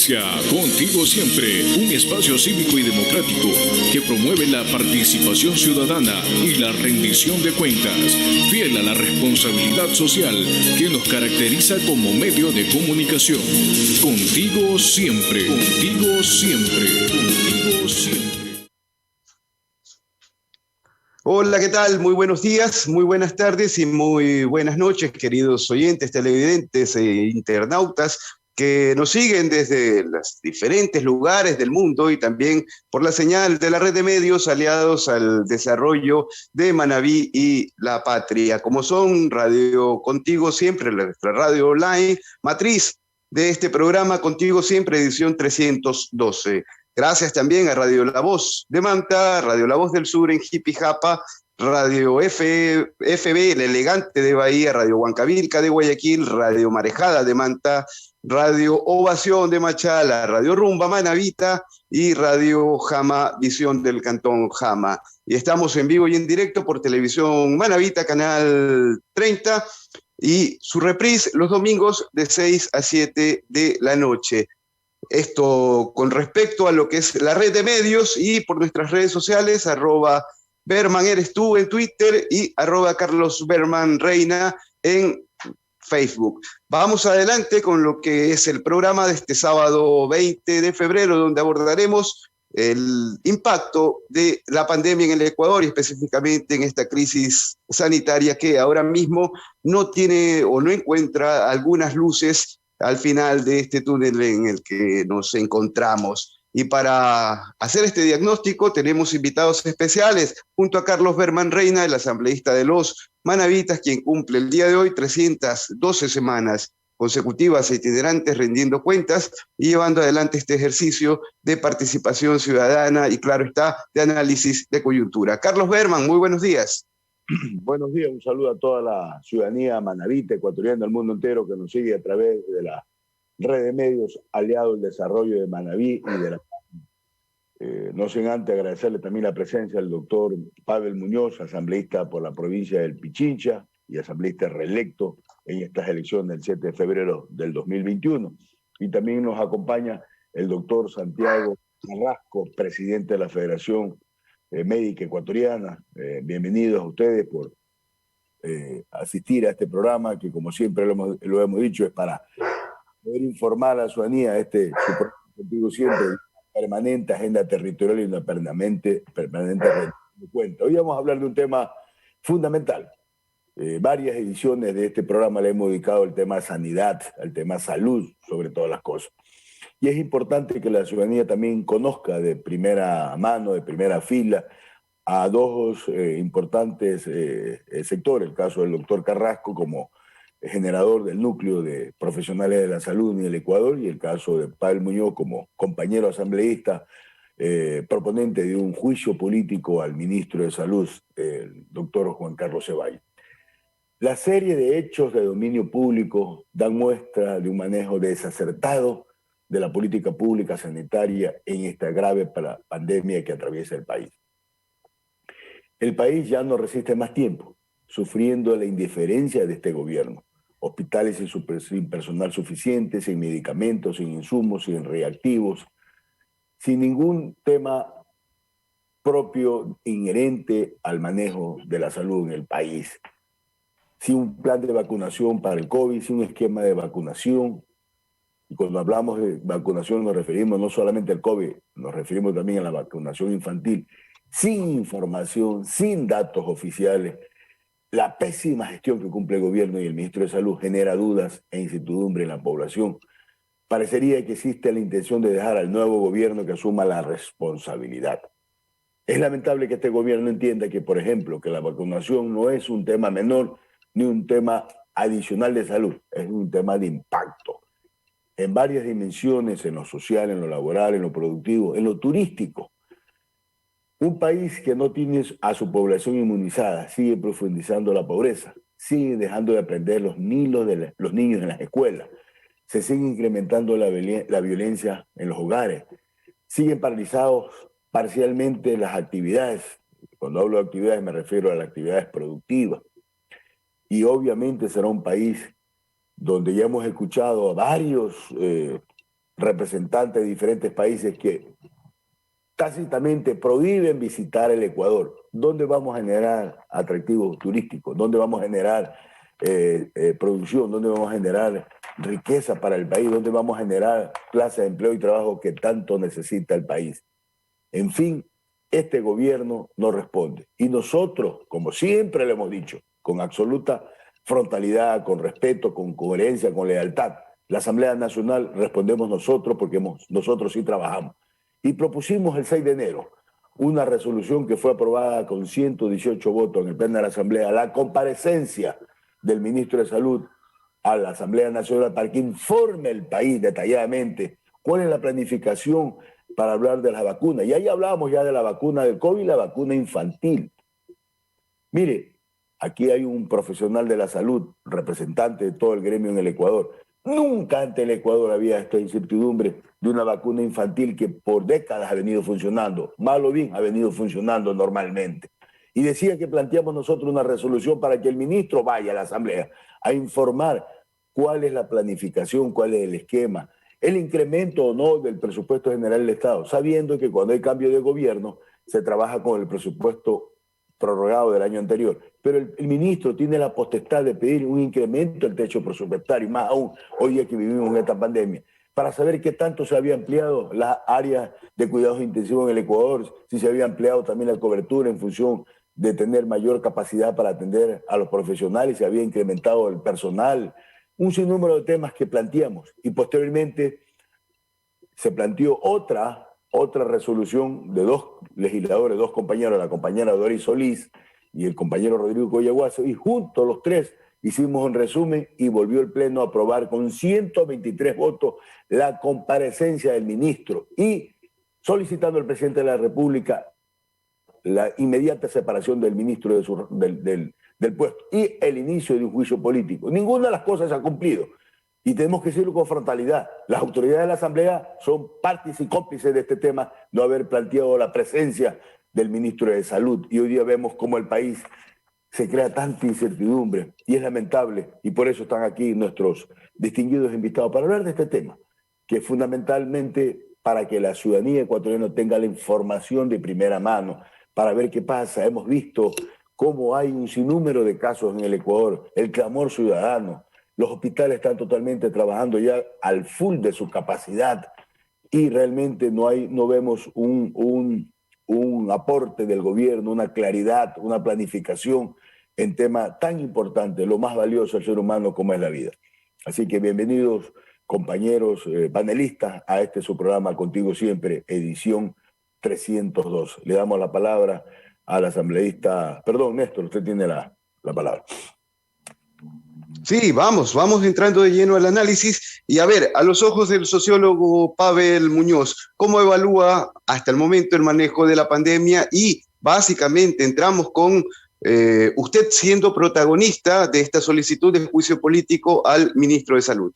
Inicia Contigo Siempre, un espacio cívico y democrático que promueve la participación ciudadana y la rendición de cuentas, fiel a la responsabilidad social que nos caracteriza como medio de comunicación. Contigo siempre, contigo siempre, contigo siempre. Hola, ¿qué tal? Muy buenos días, muy buenas tardes y muy buenas noches, queridos oyentes, televidentes e internautas que nos siguen desde los diferentes lugares del mundo y también por la señal de la red de medios aliados al desarrollo de Manabí y La Patria, como son Radio Contigo Siempre, nuestra radio online, matriz de este programa Contigo Siempre, edición 312. Gracias también a Radio La Voz de Manta, Radio La Voz del Sur en Jipijapa, Radio FB, El Elegante de Bahía, Radio Huancavilca de Guayaquil, Radio Marejada de Manta, Radio Ovación de Machala, Radio Rumba Manavita y Radio Jama Visión del Cantón Jama. Y estamos en vivo y en directo por Televisión Manavita, Canal 30, y su reprise los domingos de 6 a 7 de la noche. Esto con respecto a lo que es la red de medios y por nuestras redes sociales, @Berman eres tú en Twitter y @Carlos Berman Reina en Facebook. Vamos adelante con lo que es el programa de este sábado 20 de febrero, donde abordaremos el impacto de la pandemia en el Ecuador y específicamente en esta crisis sanitaria que ahora mismo no tiene o no encuentra algunas luces al final de este túnel en el que nos encontramos. Y para hacer este diagnóstico tenemos invitados especiales junto a Carlos Berman Reina, el asambleísta de los Manavitas, quien cumple el día de hoy 312 semanas consecutivas e itinerantes rindiendo cuentas y llevando adelante este ejercicio de participación ciudadana y, claro está, de análisis de coyuntura. Carlos Berman, muy buenos días. Buenos días, un saludo a toda la ciudadanía manavita, ecuatoriana, del mundo entero que nos sigue a través de la red de medios aliado al desarrollo de Manaví y de la no sin antes agradecerle también la presencia del doctor Pavel Muñoz, asambleísta por la provincia del Pichincha y asambleísta reelecto en estas elecciones del 7 de febrero del 2021. Y también nos acompaña el doctor Santiago Carrasco, presidente de la Federación Médica Ecuatoriana. Bienvenidos a ustedes por asistir a este programa que, como siempre lo hemos dicho, es para poder informar a la ciudadanía su programa Contigo Siempre, permanente agenda territorial y una permanente de cuenta. Hoy vamos a hablar de un tema fundamental. Varias ediciones de este programa le hemos dedicado al tema sanidad, al tema salud, sobre todas las cosas. Y es importante que la ciudadanía también conozca de primera mano, de primera fila, a dos importantes sectores. El caso del doctor Carrasco como generador del núcleo de profesionales de la salud en el Ecuador y el caso de Pavel Muñoz como compañero asambleísta, proponente de un juicio político al ministro de Salud, el doctor Juan Carlos Ceballos. La serie de hechos de dominio público dan muestra de un manejo desacertado de la política pública sanitaria en esta grave pandemia que atraviesa el país. El país ya no resiste más tiempo, sufriendo la indiferencia de este gobierno. Hospitales sin personal suficiente, sin medicamentos, sin insumos, sin reactivos, sin ningún tema propio inherente al manejo de la salud en el país. Sin un plan de vacunación para el COVID, sin un esquema de vacunación. Y cuando hablamos de vacunación nos referimos no solamente al COVID, nos referimos también a la vacunación infantil. Sin información, sin datos oficiales, la pésima gestión que cumple el gobierno y el ministro de Salud genera dudas e incertidumbre en la población. Parecería que existe la intención de dejar al nuevo gobierno que asuma la responsabilidad. Es lamentable que este gobierno entienda que, por ejemplo, que la vacunación no es un tema menor ni un tema adicional de salud, es un tema de impacto en varias dimensiones, en lo social, en lo laboral, en lo productivo, en lo turístico. Un país que no tiene a su población inmunizada sigue profundizando la pobreza, sigue dejando de aprender los niños en las escuelas, se sigue incrementando la violencia en los hogares, siguen paralizados parcialmente las actividades. Cuando hablo de actividades me refiero a las actividades productivas. Y obviamente será un país donde ya hemos escuchado a varios representantes de diferentes países que tácitamente prohíben visitar el Ecuador. ¿Dónde vamos a generar atractivos turísticos? ¿Dónde vamos a generar producción? ¿Dónde vamos a generar riqueza para el país? ¿Dónde vamos a generar plazas de empleo y trabajo que tanto necesita el país? En fin, este gobierno no responde. Y nosotros, como siempre le hemos dicho, con absoluta frontalidad, con respeto, con coherencia, con lealtad, la Asamblea Nacional respondemos nosotros porque nosotros sí trabajamos. Y propusimos el 6 de enero una resolución que fue aprobada con 118 votos en el Pleno de la Asamblea, la comparecencia del ministro de Salud a la Asamblea Nacional para que informe el país detalladamente cuál es la planificación para hablar de las vacunas. Y ahí hablábamos ya de la vacuna del COVID y la vacuna infantil. Mire, aquí hay un profesional de la salud, representante de todo el gremio en el Ecuador. Nunca ante el Ecuador había esta incertidumbre de una vacuna infantil que por décadas ha venido funcionando, mal o bien ha venido funcionando normalmente. Y decía que planteamos nosotros una resolución para que el ministro vaya a la Asamblea a informar cuál es la planificación, cuál es el esquema, el incremento o no del presupuesto general del Estado, sabiendo que cuando hay cambio de gobierno se trabaja con el presupuesto prorrogado del año anterior. Pero el ministro tiene la potestad de pedir un incremento del techo presupuestario, más aún hoy día que vivimos en esta pandemia, para saber qué tanto se había ampliado las áreas de cuidados intensivos en el Ecuador, si se había ampliado también la cobertura en función de tener mayor capacidad para atender a los profesionales, se había incrementado el personal, un sinnúmero de temas que planteamos. Y posteriormente se planteó otra resolución de dos legisladores, dos compañeros, la compañera Doris Solís y el compañero Rodrigo Coyaguazo, y juntos los tres hicimos un resumen y volvió el Pleno a aprobar con 123 votos la comparecencia del ministro y solicitando al presidente de la República la inmediata separación del ministro del puesto y el inicio de un juicio político. Ninguna de las cosas se ha cumplido. Y tenemos que decirlo con frontalidad. Las autoridades de la Asamblea son partes y cómplices de este tema, no haber planteado la presencia del ministro de Salud. Y hoy día vemos cómo el país se crea tanta incertidumbre y es lamentable. Y por eso están aquí nuestros distinguidos invitados para hablar de este tema, que es fundamentalmente para que la ciudadanía ecuatoriana tenga la información de primera mano, para ver qué pasa. Hemos visto cómo hay un sinnúmero de casos en el Ecuador, el clamor ciudadano. Los hospitales están totalmente trabajando ya al full de su capacidad y realmente no vemos un aporte del gobierno, una claridad, una planificación en tema tan importante, lo más valioso al ser humano como es la vida. Así que bienvenidos compañeros panelistas a este su programa Contigo Siempre, edición 302. Le damos la palabra al asambleísta, perdón Néstor, usted tiene la palabra. Sí, vamos entrando de lleno al análisis y a ver, a los ojos del sociólogo Pavel Muñoz, ¿cómo evalúa hasta el momento el manejo de la pandemia? Y básicamente entramos con usted siendo protagonista de esta solicitud de juicio político al ministro de Salud.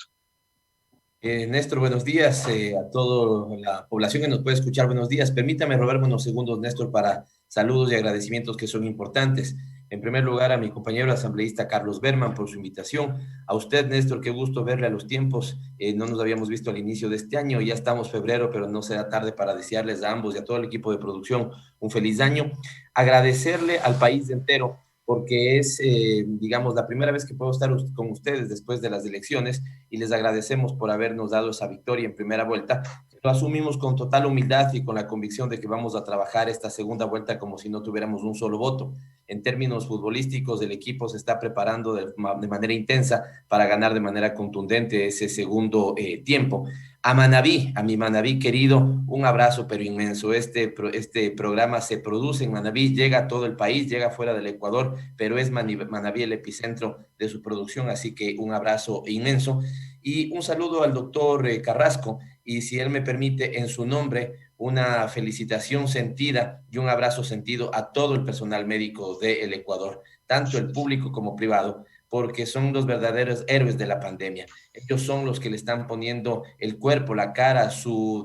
Néstor, buenos días a toda la población que nos puede escuchar. Buenos días. Permítame robarme unos segundos, Néstor, para saludos y agradecimientos que son importantes. En primer lugar, a mi compañero asambleísta Carlos Berman por su invitación. A usted, Néstor, qué gusto verle a los tiempos. No nos habíamos visto al inicio de este año. Ya estamos febrero, pero no será tarde para desearles a ambos y a todo el equipo de producción un feliz año. Agradecerle al país entero porque es, digamos, la primera vez que puedo estar con ustedes después de las elecciones y les agradecemos por habernos dado esa victoria en primera vuelta. Lo asumimos con total humildad y con la convicción de que vamos a trabajar esta segunda vuelta como si no tuviéramos un solo voto. En términos futbolísticos, el equipo se está preparando de manera intensa para ganar de manera contundente ese segundo tiempo. A Manabí, a mi Manabí querido, un abrazo pero inmenso. Este programa se produce en Manabí, llega a todo el país, llega fuera del Ecuador, pero es Manabí el epicentro de su producción, así que un abrazo inmenso. Y un saludo al doctor Carrasco, y si él me permite, en su nombre, una felicitación sentida y un abrazo sentido a todo el personal médico del Ecuador, tanto el público como privado, porque son los verdaderos héroes de la pandemia. Ellos son los que le están poniendo el cuerpo, la cara,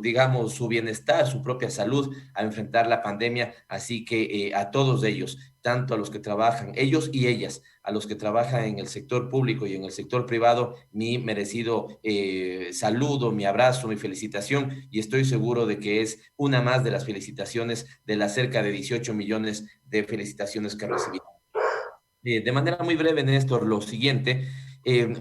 digamos, su bienestar, su propia salud a enfrentar la pandemia. Así que a todos ellos, tanto a los que trabajan, ellos y ellas, a los que trabajan en el sector público y en el sector privado, mi merecido saludo, mi abrazo, mi felicitación, y estoy seguro de que es una más de las felicitaciones de las cerca de 18 millones de felicitaciones que recibí. De manera muy breve, Néstor, lo siguiente,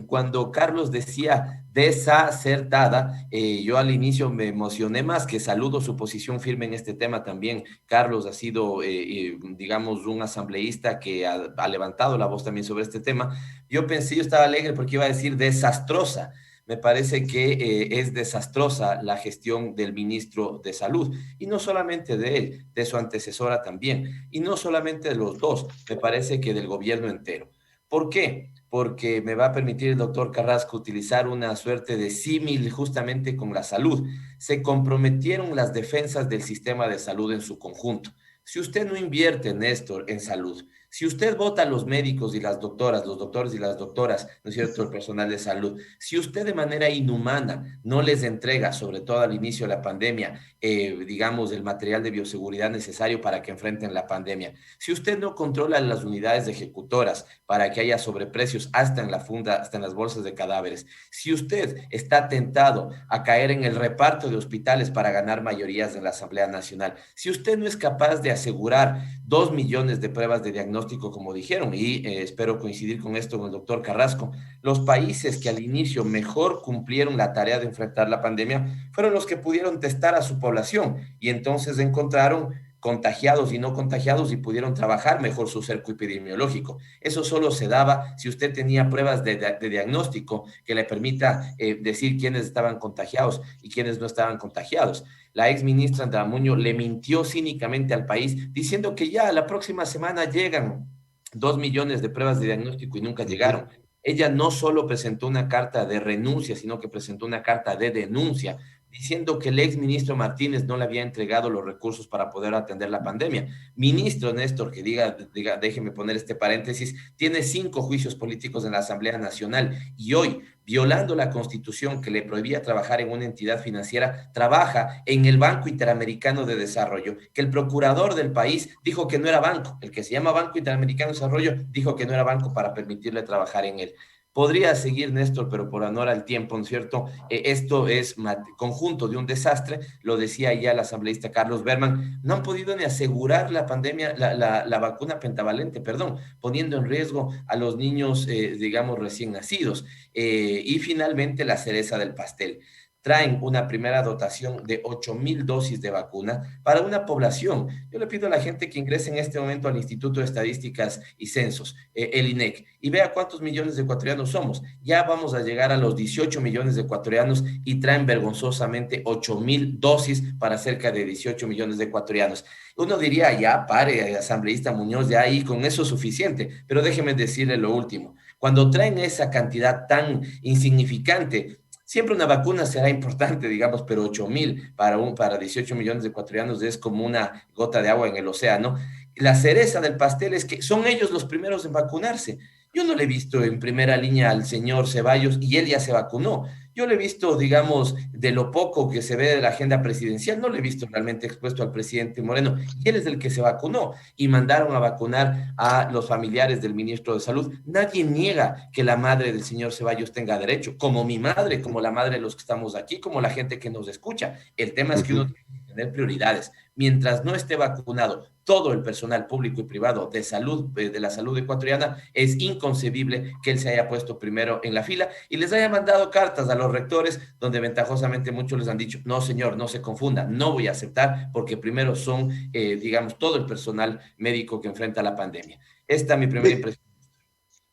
cuando Carlos decía desacertada, yo al inicio me emocioné más, que saludo su posición firme en este tema también. Carlos ha sido, digamos, un asambleísta que ha levantado la voz también sobre este tema. Yo pensé, yo estaba alegre porque iba a decir desastrosa. Me parece que es desastrosa la gestión del ministro de Salud, y no solamente de él, de su antecesora también, y no solamente de los dos, me parece que del gobierno entero. ¿Por qué? Porque me va a permitir el doctor Carrasco utilizar una suerte de símil justamente con la salud. Se comprometieron las defensas del sistema de salud en su conjunto. Si usted no invierte, Néstor, en salud, si usted vota a los médicos y las doctoras, los doctores y las doctoras, ¿no es cierto?, el personal de salud, si usted de manera inhumana no les entrega, sobre todo al inicio de la pandemia, digamos, el material de bioseguridad necesario para que enfrenten la pandemia, si usted no controla las unidades ejecutoras para que haya sobreprecios hasta en la funda, hasta en las bolsas de cadáveres, si usted está tentado a caer en el reparto de hospitales para ganar mayorías en la Asamblea Nacional, si usted no es capaz de asegurar 2 millones de pruebas de diagnóstico, como dijeron, y espero coincidir con esto con el doctor Carrasco, los países que al inicio mejor cumplieron la tarea de enfrentar la pandemia fueron los que pudieron testar a su población y entonces encontraron contagiados y no contagiados y pudieron trabajar mejor su cerco epidemiológico. Eso solo se daba si usted tenía pruebas de diagnóstico que le permita decir quiénes estaban contagiados y quiénes no estaban contagiados. La ex ministra Andrea Muñoz le mintió cínicamente al país diciendo que ya la próxima semana llegan 2 millones de pruebas de diagnóstico y nunca llegaron. Ella no solo presentó una carta de renuncia, sino que presentó una carta de denuncia, diciendo que el ex ministro Martínez no le había entregado los recursos para poder atender la pandemia. Ministro Néstor, que diga, déjeme poner este paréntesis, tiene 5 juicios políticos en la Asamblea Nacional y hoy, violando la Constitución que le prohibía trabajar en una entidad financiera, trabaja en el Banco Interamericano de Desarrollo, que el procurador del país dijo que no era banco, el que se llama Banco Interamericano de Desarrollo dijo que no era banco para permitirle trabajar en él. Podría seguir, Néstor, pero por honor al tiempo, ¿no es cierto? Esto es conjunto de un desastre, lo decía ya el asambleísta Carlos Berman, no han podido ni asegurar la pandemia, la vacuna pentavalente, perdón, poniendo en riesgo a los niños, digamos, recién nacidos. Y finalmente la cereza del pastel. Traen una primera dotación de 8,000 dosis de vacuna para una población. Yo le pido a la gente que ingrese en este momento al Instituto de Estadísticas y Censos, el INEC, y vea cuántos millones de ecuatorianos somos. Ya vamos a llegar a los 18 millones de ecuatorianos y traen vergonzosamente 8,000 dosis para cerca de 18 millones de ecuatorianos. Uno diría, ya pare, asambleísta Muñoz, ya ahí con eso es suficiente, pero déjeme decirle lo último. Cuando traen esa cantidad tan insignificante, siempre una vacuna será importante, digamos, pero 8,000 para 18 millones de ecuatorianos es como una gota de agua en el océano. La cereza del pastel es que son ellos los primeros en vacunarse. Yo no le he visto en primera línea al señor Ceballos y él ya se vacunó. Yo le he visto, digamos, de lo poco que se ve de la agenda presidencial, no le he visto realmente expuesto al presidente Moreno, y él es el que se vacunó, y mandaron a vacunar a los familiares del ministro de Salud. Nadie niega que la madre del señor Ceballos tenga derecho, como mi madre, como la madre de los que estamos aquí, como la gente que nos escucha. El tema es que uno tiene que tener prioridades. Mientras no esté vacunado todo el personal público y privado de salud, de la salud ecuatoriana, es inconcebible que él se haya puesto primero en la fila y les haya mandado cartas a los rectores donde ventajosamente muchos les han dicho, no señor, no se confunda, no voy a aceptar porque primero son, digamos, todo el personal médico que enfrenta la pandemia. Esta es mi primera impresión.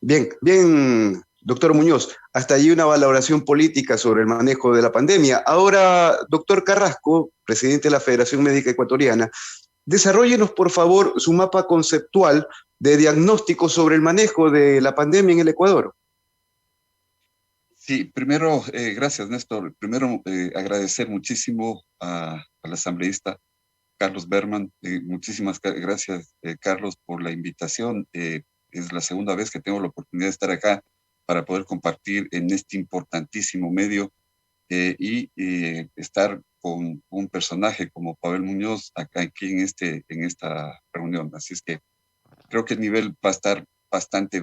Bien, bien, doctor Muñoz, hasta allí una valoración política sobre el manejo de la pandemia. Ahora, doctor Carrasco, presidente de la Federación Médica Ecuatoriana, desarróllenos, por favor, su mapa conceptual de diagnóstico sobre el manejo de la pandemia en el Ecuador. Sí, primero, gracias, Néstor. Primero, agradecer muchísimo al asambleísta Carlos Berman. Muchísimas gracias, Carlos, por la invitación. es la segunda vez que tengo la oportunidad de estar acá para poder compartir en este importantísimo medio y estar con un personaje como Pavel Muñoz aquí en esta reunión. Así es que creo que el nivel va a estar bastante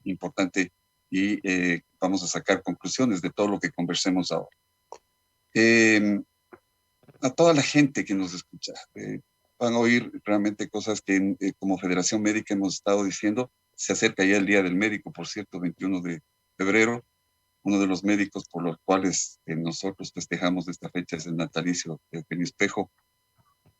importante y vamos a sacar conclusiones de todo lo que conversemos ahora. A toda la gente que nos escucha, van a oír realmente cosas que como Federación Médica hemos estado diciendo. Se acerca ya el Día del Médico, por cierto, 21 de febrero. Uno de los médicos por los cuales nosotros festejamos esta fecha es el natalicio de Eugenio Espejo,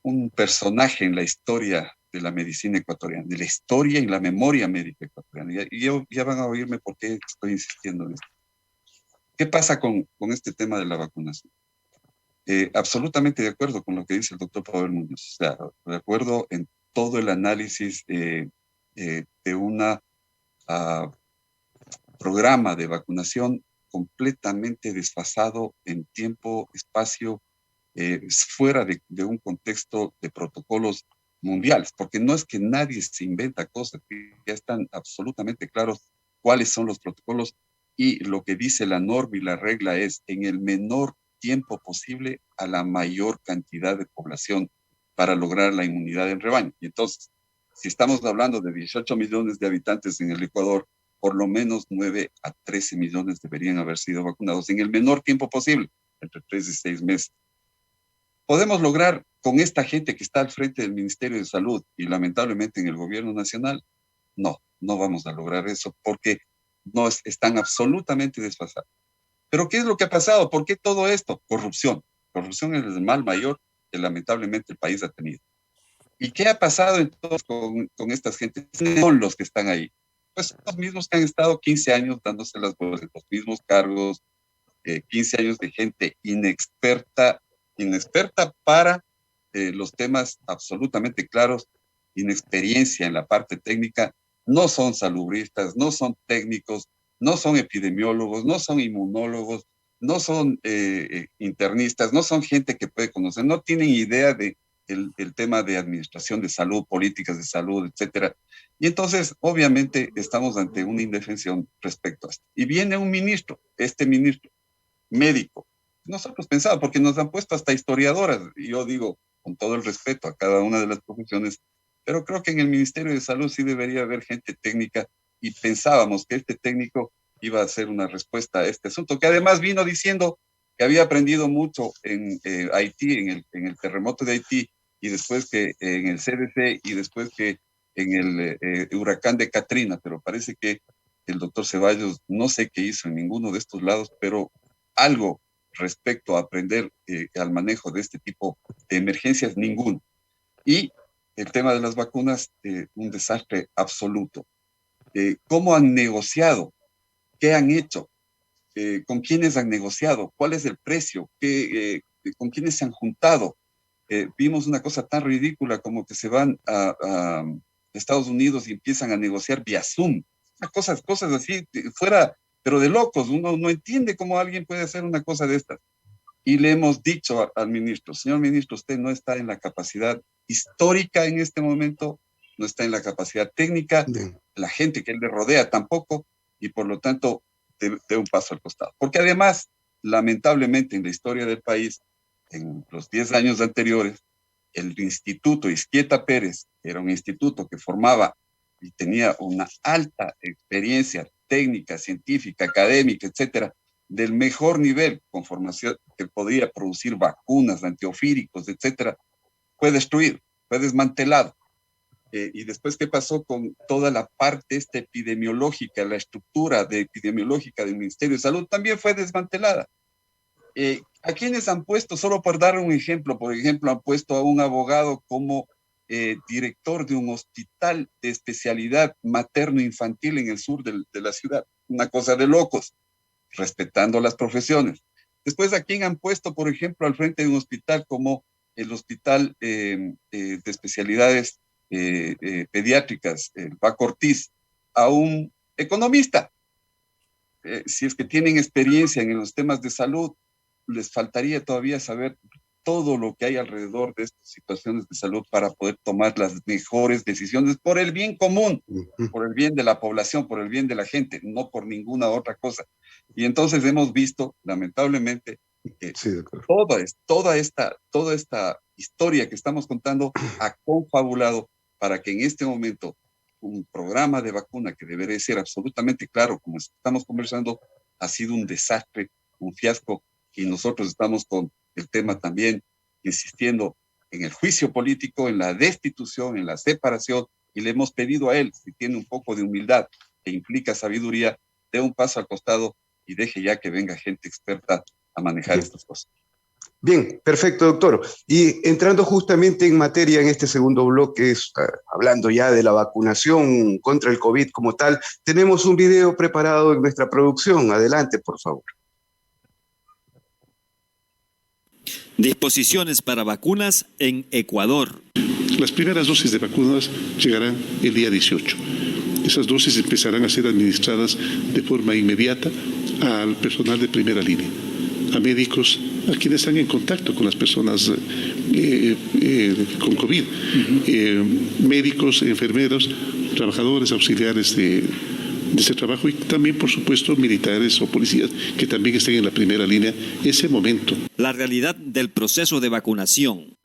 un personaje en la historia de la medicina ecuatoriana, de la historia y la memoria médica ecuatoriana. Y ya van a oírme por qué estoy insistiendo en esto. ¿Qué pasa con este tema de la vacunación? Absolutamente de acuerdo con lo que dice el doctor Pavel Muñoz. O sea, de acuerdo en todo el análisis de una programa de vacunación completamente desfasado en tiempo, espacio, fuera de un contexto de protocolos mundiales, porque no es que nadie se inventa cosas, ya están absolutamente claros cuáles son los protocolos y lo que dice la norma y la regla es en el menor tiempo posible a la mayor cantidad de población para lograr la inmunidad en rebaño. Y entonces, si estamos hablando de 18 millones de habitantes en el Ecuador, por lo menos 9 a 13 millones deberían haber sido vacunados en el menor tiempo posible, entre 3 y 6 meses. ¿Podemos lograr con esta gente que está al frente del Ministerio de Salud y lamentablemente en el gobierno nacional? No, no vamos a lograr eso porque no están absolutamente desfasados. ¿Pero qué es lo que ha pasado? ¿Por qué todo esto? Corrupción. Corrupción es el mal mayor que lamentablemente el país ha tenido. ¿Y qué ha pasado entonces con estas gentes? Son los que están ahí. Pues los mismos que han estado 15 años dándose las voces, los mismos cargos, 15 años de gente inexperta para los temas absolutamente claros, inexperiencia en la parte técnica, no son salubristas, no son técnicos, no son epidemiólogos, no son inmunólogos, no son internistas, no son gente que puede conocer, no tienen idea de el tema de administración de salud, políticas de salud, etcétera. Y entonces, obviamente, estamos ante una indefensión respecto a esto. Y viene un ministro, este ministro, médico. Nosotros pensamos, porque nos han puesto hasta historiadoras, y yo digo, con todo el respeto a cada una de las profesiones, pero creo que en el Ministerio de Salud sí debería haber gente técnica, y pensábamos que este técnico iba a hacer una respuesta a este asunto, que además vino diciendo que había aprendido mucho en Haití, en el terremoto de Haití, y después que en el CDC, y después que en el huracán de Katrina, pero parece que el doctor Ceballos no sé qué hizo en ninguno de estos lados, pero algo respecto a aprender al manejo de este tipo de emergencias, ninguno. Y el tema de las vacunas, un desastre absoluto. ¿Cómo han negociado? ¿Qué han hecho? ¿Con quiénes han negociado? ¿Cuál es el precio? ¿Con quiénes se han juntado? Vimos una cosa tan ridícula como que se van a Estados Unidos y empiezan a negociar vía Zoom. Cosas así, fuera, pero de locos. Uno no entiende cómo alguien puede hacer una cosa de estas. Y le hemos dicho al ministro, señor ministro, usted no está en la capacidad histórica en este momento, no está en la capacidad técnica, Bien. la gente que él le rodea tampoco, y por lo tanto, de un paso al costado. Porque además, lamentablemente, en la historia del país, en los 10 años anteriores, el Instituto Izquieta Pérez, que era un instituto que formaba y tenía una alta experiencia técnica, científica, académica, etcétera, del mejor nivel, con formación que podía producir vacunas, antiofíricos, etcétera, fue destruido, fue desmantelado. Y después, ¿qué pasó con toda la parte epidemiológica, la estructura epidemiológica del Ministerio de Salud? También fue desmantelada. ¿A quiénes han puesto? Solo por dar un ejemplo, por ejemplo, han puesto a un abogado como director de un hospital de especialidad materno-infantil en el sur de la ciudad. Una cosa de locos, respetando las profesiones. Después, ¿a quién han puesto, por ejemplo, al frente de un hospital como el Hospital de Especialidades Pediátricas, el Paco Ortiz? A un economista. Si es que tienen experiencia en los temas de salud, les faltaría todavía saber todo lo que hay alrededor de estas situaciones de salud para poder tomar las mejores decisiones por el bien común, por el bien de la población, por el bien de la gente, no por ninguna otra cosa. Y entonces hemos visto, lamentablemente, que Sí, toda esta historia que estamos contando ha confabulado para que en este momento un programa de vacuna que debería ser absolutamente claro, como estamos conversando, ha sido un desastre, un fiasco, y nosotros estamos con el tema también insistiendo en el juicio político, en la destitución, en la separación, y le hemos pedido a él, si tiene un poco de humildad que implica sabiduría, dé un paso al costado y deje ya que venga gente experta a manejar estas cosas. Bien, perfecto, doctor. Y entrando justamente en materia en este segundo bloque, hablando ya de la vacunación contra el COVID como tal, tenemos un video preparado en nuestra producción. Adelante, por favor. Disposiciones para vacunas en Ecuador. Las primeras dosis de vacunas llegarán el día 18. Esas dosis empezarán a ser administradas de forma inmediata al personal de primera línea, a médicos, a quienes están en contacto con las personas con COVID, médicos, enfermeros, trabajadores auxiliares de ese trabajo, y también, por supuesto, militares o policías que también estén en la primera línea ese momento. La realidad del proceso de vacunación.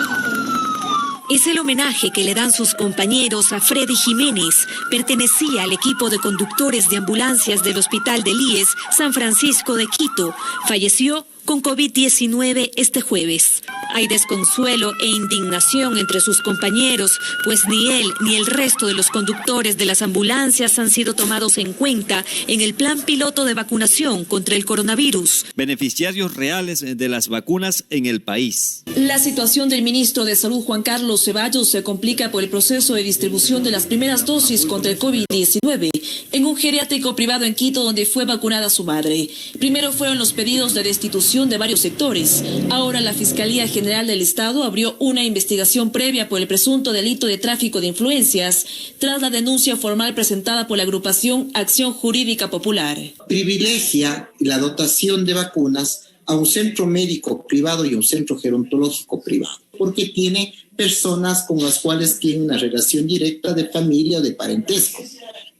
Es el homenaje que le dan sus compañeros a Freddy Jiménez. Pertenecía al equipo de conductores de ambulancias del Hospital del IES San Francisco de Quito. Falleció con COVID-19 este jueves. Hay desconsuelo e indignación entre sus compañeros, pues ni él ni el resto de los conductores de las ambulancias han sido tomados en cuenta en el plan piloto de vacunación contra el coronavirus. Beneficiarios reales de las vacunas en el país. La situación del ministro de Salud, Juan Carlos Ceballos, se complica por el proceso de distribución de las primeras dosis contra el COVID-19 en un geriátrico privado en Quito, donde fue vacunada su madre. Primero fueron los pedidos de destitución de varios sectores. Ahora la Fiscalía General del Estado abrió una investigación previa por el presunto delito de tráfico de influencias tras la denuncia formal presentada por la agrupación Acción Jurídica Popular. Privilegia la dotación de vacunas a un centro médico privado y un centro gerontológico privado, porque tiene personas con las cuales tiene una relación directa de familia o de parentesco.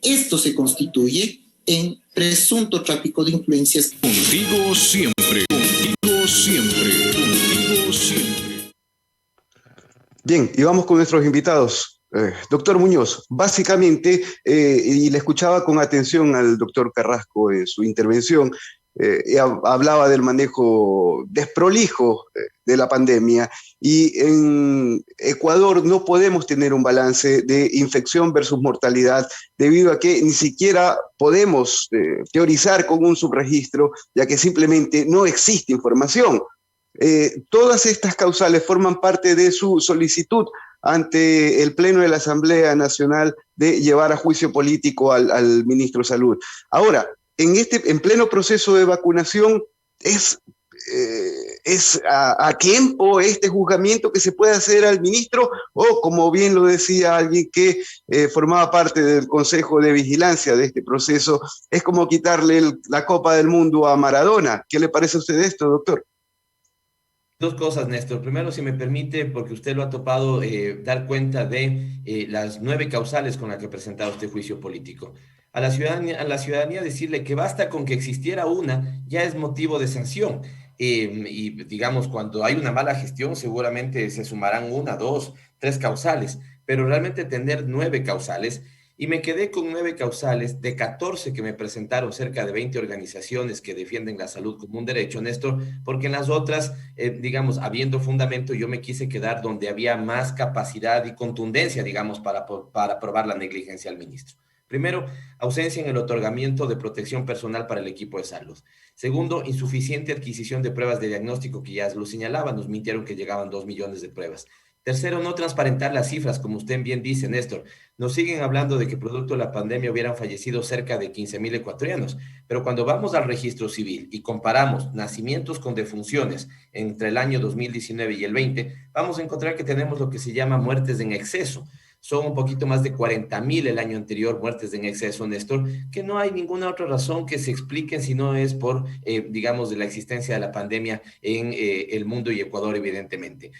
Esto se constituye en presunto tráfico de influencias. Contigo siempre, contigo siempre, contigo siempre. Bien, y vamos con nuestros invitados. Doctor Muñoz, básicamente, y le escuchaba con atención al doctor Carrasco en su intervención, hablaba del manejo desprolijo de la pandemia, y en Ecuador no podemos tener un balance de infección versus mortalidad debido a que ni siquiera podemos teorizar con un subregistro, ya que simplemente no existe información. Todas estas causales forman parte de su solicitud ante el Pleno de la Asamblea Nacional de llevar a juicio político al ministro de Salud. Ahora, en pleno proceso de vacunación, ¿es a tiempo este juzgamiento que se puede hacer al ministro? O, como bien lo decía alguien que formaba parte del Consejo de Vigilancia de este proceso, es como quitarle la Copa del Mundo a Maradona. ¿Qué le parece a usted esto, doctor? Dos cosas, Néstor. Primero, si me permite, porque usted lo ha topado, dar cuenta de las 9 causales con las que ha presentado este juicio político. A la ciudadanía decirle que basta con que existiera una, ya es motivo de sanción. Y digamos, cuando hay una mala gestión, seguramente se sumarán 1, 2, 3 causales, pero realmente tener 9 causales. Y me quedé con 9 causales de 14 que me presentaron cerca de 20 organizaciones que defienden la salud como un derecho, Néstor, porque en las otras, digamos, habiendo fundamento, yo me quise quedar donde había más capacidad y contundencia, digamos, para probar la negligencia al ministro. Primero, ausencia en el otorgamiento de protección personal para el equipo de salud. Segundo, insuficiente adquisición de pruebas de diagnóstico, que ya lo señalaban, nos mintieron que llegaban 2 millones de pruebas. Tercero, no transparentar las cifras, como usted bien dice, Néstor. Nos siguen hablando de que producto de la pandemia hubieran fallecido cerca de 15,000 ecuatorianos, pero cuando vamos al registro civil y comparamos nacimientos con defunciones entre el año 2019 y el 20, vamos a encontrar que tenemos lo que se llama muertes en exceso. son un poquito más de 40.000 el año anterior, muertes en exceso, Néstor, que no hay ninguna otra razón que se expliquen si no es por, digamos, de la existencia de la pandemia en el mundo y Ecuador, evidentemente.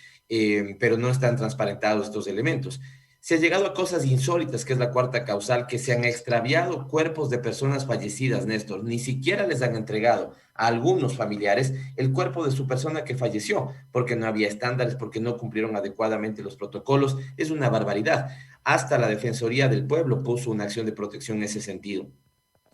Pero no están transparentados estos elementos. Se ha llegado a cosas insólitas, que es la cuarta causal, que se han extraviado cuerpos de personas fallecidas, Néstor. Ni siquiera les han entregado a algunos familiares el cuerpo de su persona que falleció, porque no había estándares, porque no cumplieron adecuadamente los protocolos. Es una barbaridad. Hasta la Defensoría del Pueblo puso una acción de protección en ese sentido.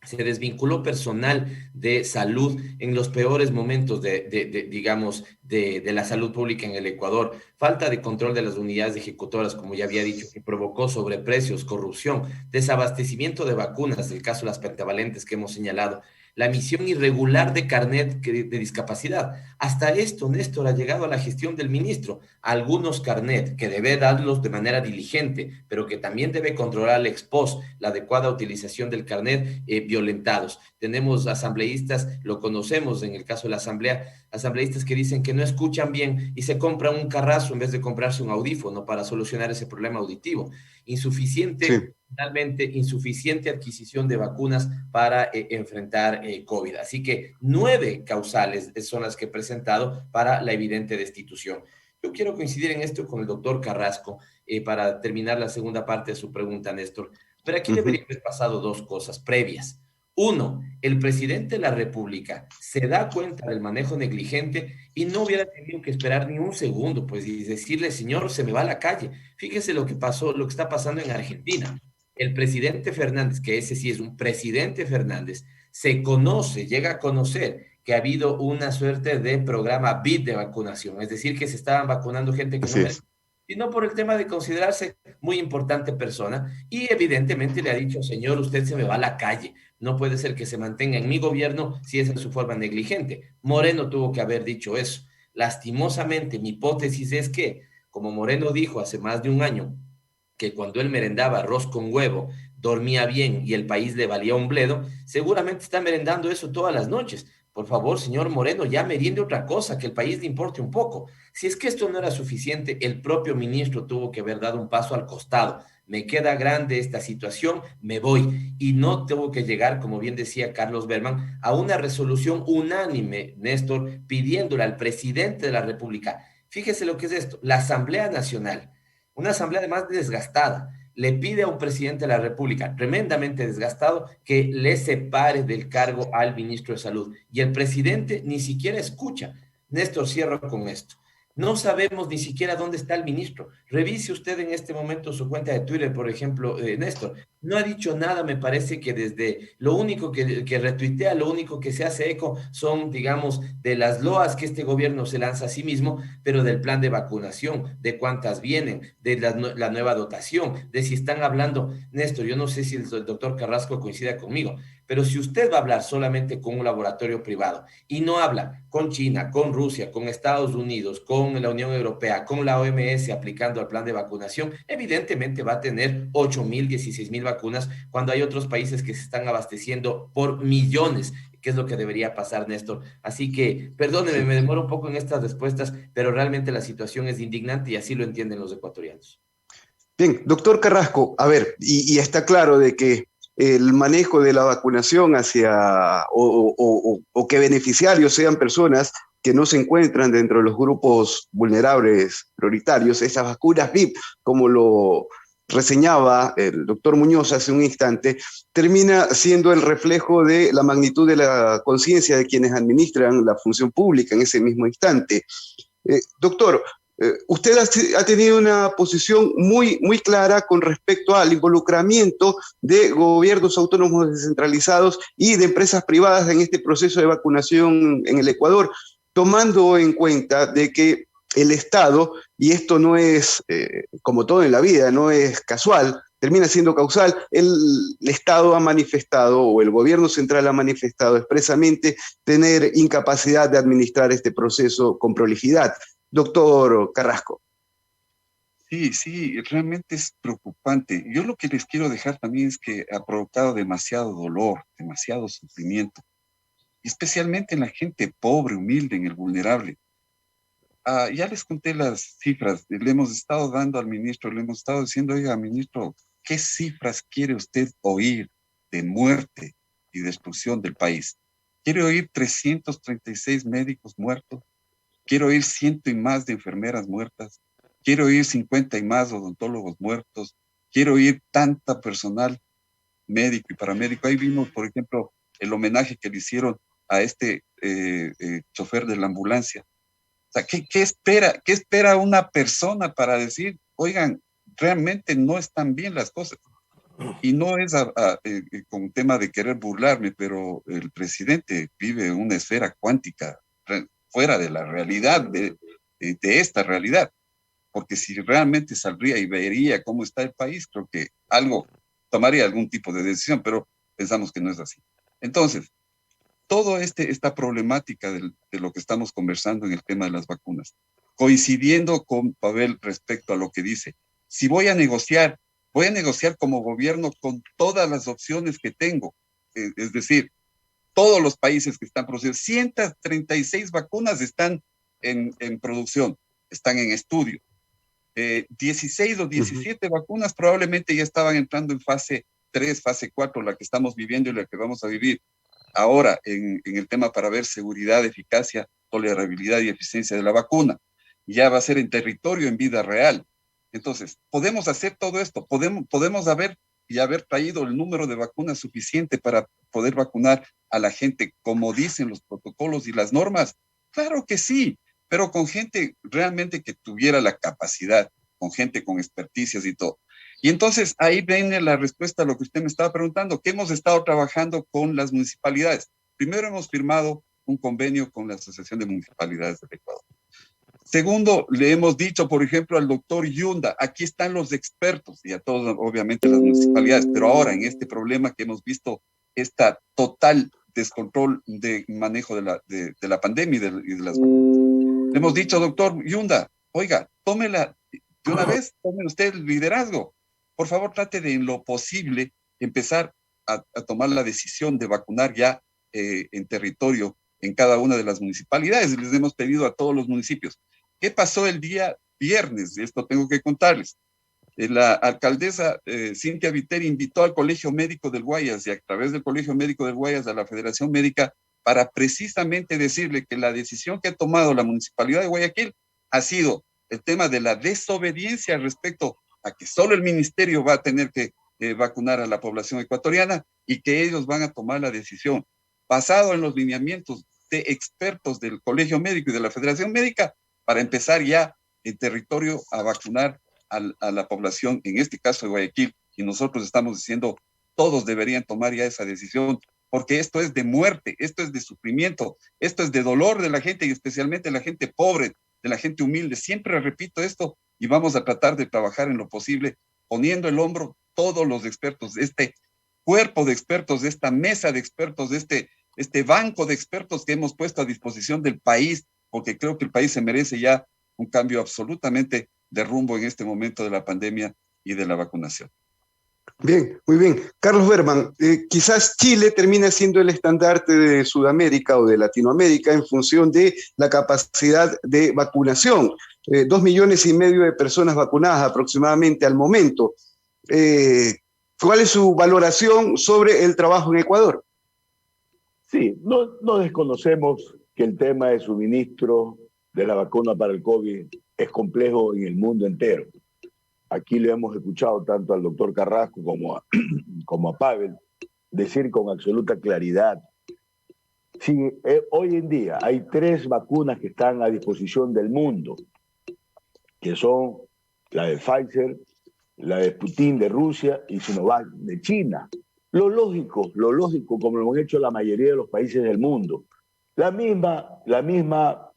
Se desvinculó personal de salud en los peores momentos digamos, de la salud pública en el Ecuador. Falta de control de las unidades ejecutoras, como ya había dicho, que provocó sobreprecios, corrupción, desabastecimiento de vacunas, el caso de las pentavalentes que hemos señalado, la emisión irregular de carnet de discapacidad. Hasta esto, Néstor, ha llegado a la gestión del ministro. Algunos carnet que debe darlos de manera diligente, pero que también debe controlar el ex post, la adecuada utilización del carnet, violentados. Tenemos asambleístas, lo conocemos en el caso de la asamblea, asambleístas que dicen que no escuchan bien y se compran un carrazo en vez de comprarse un audífono para solucionar ese problema auditivo. Insuficiente. Sí. Finalmente, insuficiente adquisición de vacunas para enfrentar COVID. Así que 9 causales son las que he presentado para la evidente destitución. Yo quiero coincidir en esto con el doctor Carrasco para terminar la segunda parte de su pregunta, Néstor. Pero aquí debería haber pasado 2 cosas previas. 1, el presidente de la República se da cuenta del manejo negligente y no hubiera tenido que esperar ni un segundo, pues, y decirle, señor, se me va a la calle. Fíjese lo que pasó, lo que está pasando en Argentina. El presidente Fernández, que ese sí es un presidente Fernández, se conoce, llega a conocer que ha habido una suerte de programa BID de vacunación, es decir, que se estaban vacunando gente que no merece, sino por el tema de considerarse muy importante persona, y evidentemente le ha dicho, señor, usted se me va a la calle, no puede ser que se mantenga en mi gobierno si esa es su forma negligente. Moreno tuvo que haber dicho eso. Lastimosamente, mi hipótesis es que, como Moreno dijo hace más de un año, que cuando él merendaba arroz con huevo, dormía bien y el país le valía un bledo, seguramente está merendando eso todas las noches. Por favor, señor Moreno, ya meriende otra cosa, que el país le importe un poco. Si es que esto no era suficiente, el propio ministro tuvo que haber dado un paso al costado. Me queda grande esta situación, me voy. Y no tengo que llegar, como bien decía Carlos Berman, a una resolución unánime, Néstor, pidiéndole al presidente de la República. Fíjese lo que es esto, la Asamblea Nacional, una asamblea además desgastada, le pide a un presidente de la República tremendamente desgastado que le separe del cargo al ministro de Salud. Y el presidente ni siquiera escucha. Néstor, cierro con esto. No sabemos ni siquiera dónde está el ministro. Revise usted en este momento su cuenta de Twitter, por ejemplo, Néstor. No ha dicho nada, me parece que desde lo único que retuitea, lo único que se hace eco son, digamos, de las loas que este gobierno se lanza a sí mismo, pero del plan de vacunación, de cuántas vienen, de la nueva dotación, de si están hablando. Néstor, yo no sé si el doctor Carrasco coincida conmigo, pero si usted va a hablar solamente con un laboratorio privado y no habla con China, con Rusia, con Estados Unidos, con la Unión Europea, con la OMS aplicando el plan de vacunación, evidentemente va a tener 8.000, 16.000 vacunas cuando hay otros países que se están abasteciendo por millones, que es lo que debería pasar, Néstor. Así que, perdóneme, me demoro un poco en estas respuestas, pero realmente la situación es indignante y así lo entienden los ecuatorianos. Bien, doctor Carrasco, a ver, y está claro de que el manejo de la vacunación hacia, o que beneficiarios sean personas que no se encuentran dentro de los grupos vulnerables prioritarios, esas vacunas VIP, como lo reseñaba el doctor Muñoz hace un instante, termina siendo el reflejo de la magnitud de la conciencia de quienes administran la función pública en ese mismo instante. Doctor, usted ha tenido una posición muy clara con respecto al involucramiento de gobiernos autónomos descentralizados y de empresas privadas en este proceso de vacunación en el Ecuador, tomando en cuenta de que el Estado, y esto no es, como todo en la vida, no es casual, termina siendo causal, el Estado ha manifestado, o el gobierno central ha manifestado expresamente, tener incapacidad de administrar este proceso con prolijidad. Doctor Carrasco. Sí, realmente es preocupante. Yo lo que les quiero dejar también es que ha provocado demasiado dolor, demasiado sufrimiento, especialmente en la gente pobre, humilde, en el vulnerable. ya les conté las cifras, le hemos estado dando al ministro, le hemos estado diciendo, oiga, ministro, ¿qué cifras quiere usted oír de muerte y destrucción del país? ¿Quiere oír 336 médicos muertos? ¿Quiere oír 100 y más de enfermeras muertas? ¿Quiere oír 50 y más odontólogos muertos? ¿Quiere oír tanta personal médico y paramédico? Ahí vimos, por ejemplo, el homenaje que le hicieron a este chofer de la ambulancia. O sea, ¿qué espera una persona para decir, oigan, realmente no están bien las cosas? Y no es con un tema de querer burlarme, pero el presidente vive en una esfera cuántica fuera de la realidad, de esta realidad. Porque si realmente saldría y vería cómo está el país, creo que tomaría algún tipo de decisión, pero pensamos que no es así. Entonces, toda esta problemática de lo que estamos conversando en el tema de las vacunas, coincidiendo con Pavel respecto a lo que dice, si voy a negociar como gobierno con todas las opciones que tengo, es decir, todos los países que están produciendo, 136 vacunas están en producción, están en estudio. 16 o 17 vacunas probablemente ya estaban entrando en fase 3, fase 4, la que estamos viviendo y la que vamos a vivir ahora en el tema para ver seguridad, eficacia, tolerabilidad y eficiencia de la vacuna. Ya va a ser en territorio, en vida real. Entonces, podemos hacer todo esto, podemos haber traído el número de vacunas suficiente para poder vacunar a la gente como dicen los protocolos y las normas. Claro que sí, pero con gente realmente que tuviera la capacidad, con gente con experticias y todo. Y entonces ahí viene la respuesta a lo que usted me estaba preguntando, que hemos estado trabajando con las municipalidades. Primero hemos firmado un convenio con la Asociación de Municipalidades del Ecuador. Segundo, le hemos dicho, por ejemplo, al doctor Yunda, aquí están los expertos y a todos, obviamente, las municipalidades, pero ahora en este problema que hemos visto, esta total descontrol de manejo de la pandemia y de las vacunas. Le hemos dicho, doctor Yunda, oiga, tómela de una vez, tome usted el liderazgo. Por favor, trate de, en lo posible, empezar a tomar la decisión de vacunar ya en territorio en cada una de las municipalidades. Les hemos pedido a todos los municipios. ¿Qué pasó el día viernes? Esto tengo que contarles. La alcaldesa Cintia Viteri invitó al Colegio Médico del Guayas y a través del Colegio Médico del Guayas a la Federación Médica para precisamente decirle que la decisión que ha tomado la Municipalidad de Guayaquil ha sido el tema de la desobediencia respecto a que solo el ministerio va a tener que vacunar a la población ecuatoriana y que ellos van a tomar la decisión basado en los lineamientos de expertos del Colegio Médico y de la Federación Médica para empezar ya en territorio a vacunar a la población, en este caso de Guayaquil, y nosotros estamos diciendo, todos deberían tomar ya esa decisión, porque esto es de muerte, esto es de sufrimiento, esto es de dolor de la gente y especialmente de la gente pobre, de la gente humilde. Siempre repito esto y vamos a tratar de trabajar en lo posible, poniendo el hombro todos los expertos, este cuerpo de expertos, de esta mesa de expertos, de este banco de expertos que hemos puesto a disposición del país, porque creo que el país se merece ya un cambio absolutamente de rumbo en este momento de la pandemia y de la vacunación. Bien, muy bien. Carlos Berman, quizás Chile termina siendo el estandarte de Sudamérica o de Latinoamérica en función de la capacidad de vacunación. 2,5 millones de personas vacunadas aproximadamente al momento. ¿Cuál es su valoración sobre el trabajo en Ecuador? Sí, no desconocemos que el tema de suministro de la vacuna para el COVID es complejo en el mundo entero. Aquí le hemos escuchado tanto al doctor Carrasco como a Pavel decir con absoluta claridad. Si hoy en día hay 3 vacunas que están a disposición del mundo, que son la de Pfizer, la de Sputnik de Rusia y Sinovac de China. Lo lógico, como lo han hecho la mayoría de los países del mundo. La misma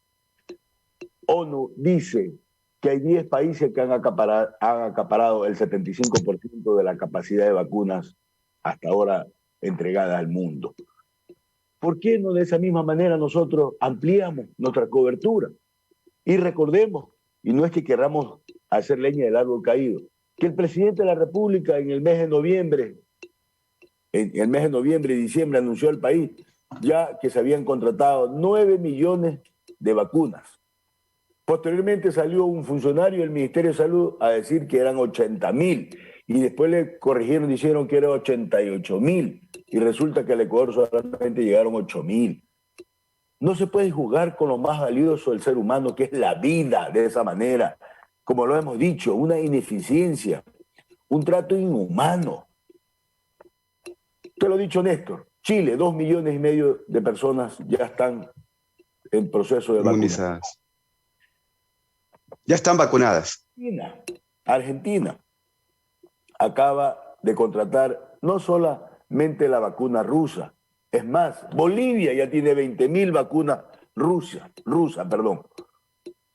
ONU dice que hay 10 países que han acaparado el 75% de la capacidad de vacunas hasta ahora entregadas al mundo. ¿Por qué no de esa misma manera nosotros ampliamos nuestra cobertura? Y recordemos, y no es que queramos hacer leña del árbol caído, que el presidente de la República en el mes de noviembre y diciembre anunció al país ya que se habían contratado 9 millones de vacunas. Posteriormente salió un funcionario del Ministerio de Salud a decir que eran 80.000 y después le corrigieron, dijeron que eran 88.000 y resulta que al Ecuador solamente llegaron 8.000. No se puede jugar con lo más valioso del ser humano, que es la vida, de esa manera. Como lo hemos dicho, una ineficiencia, un trato inhumano. Te lo ha dicho Néstor, Chile, 2,5 millones de personas ya están en proceso de vacunación. Ya están vacunadas. Argentina acaba de contratar no solamente la vacuna rusa, es más, Bolivia ya tiene 20.000 vacunas rusas,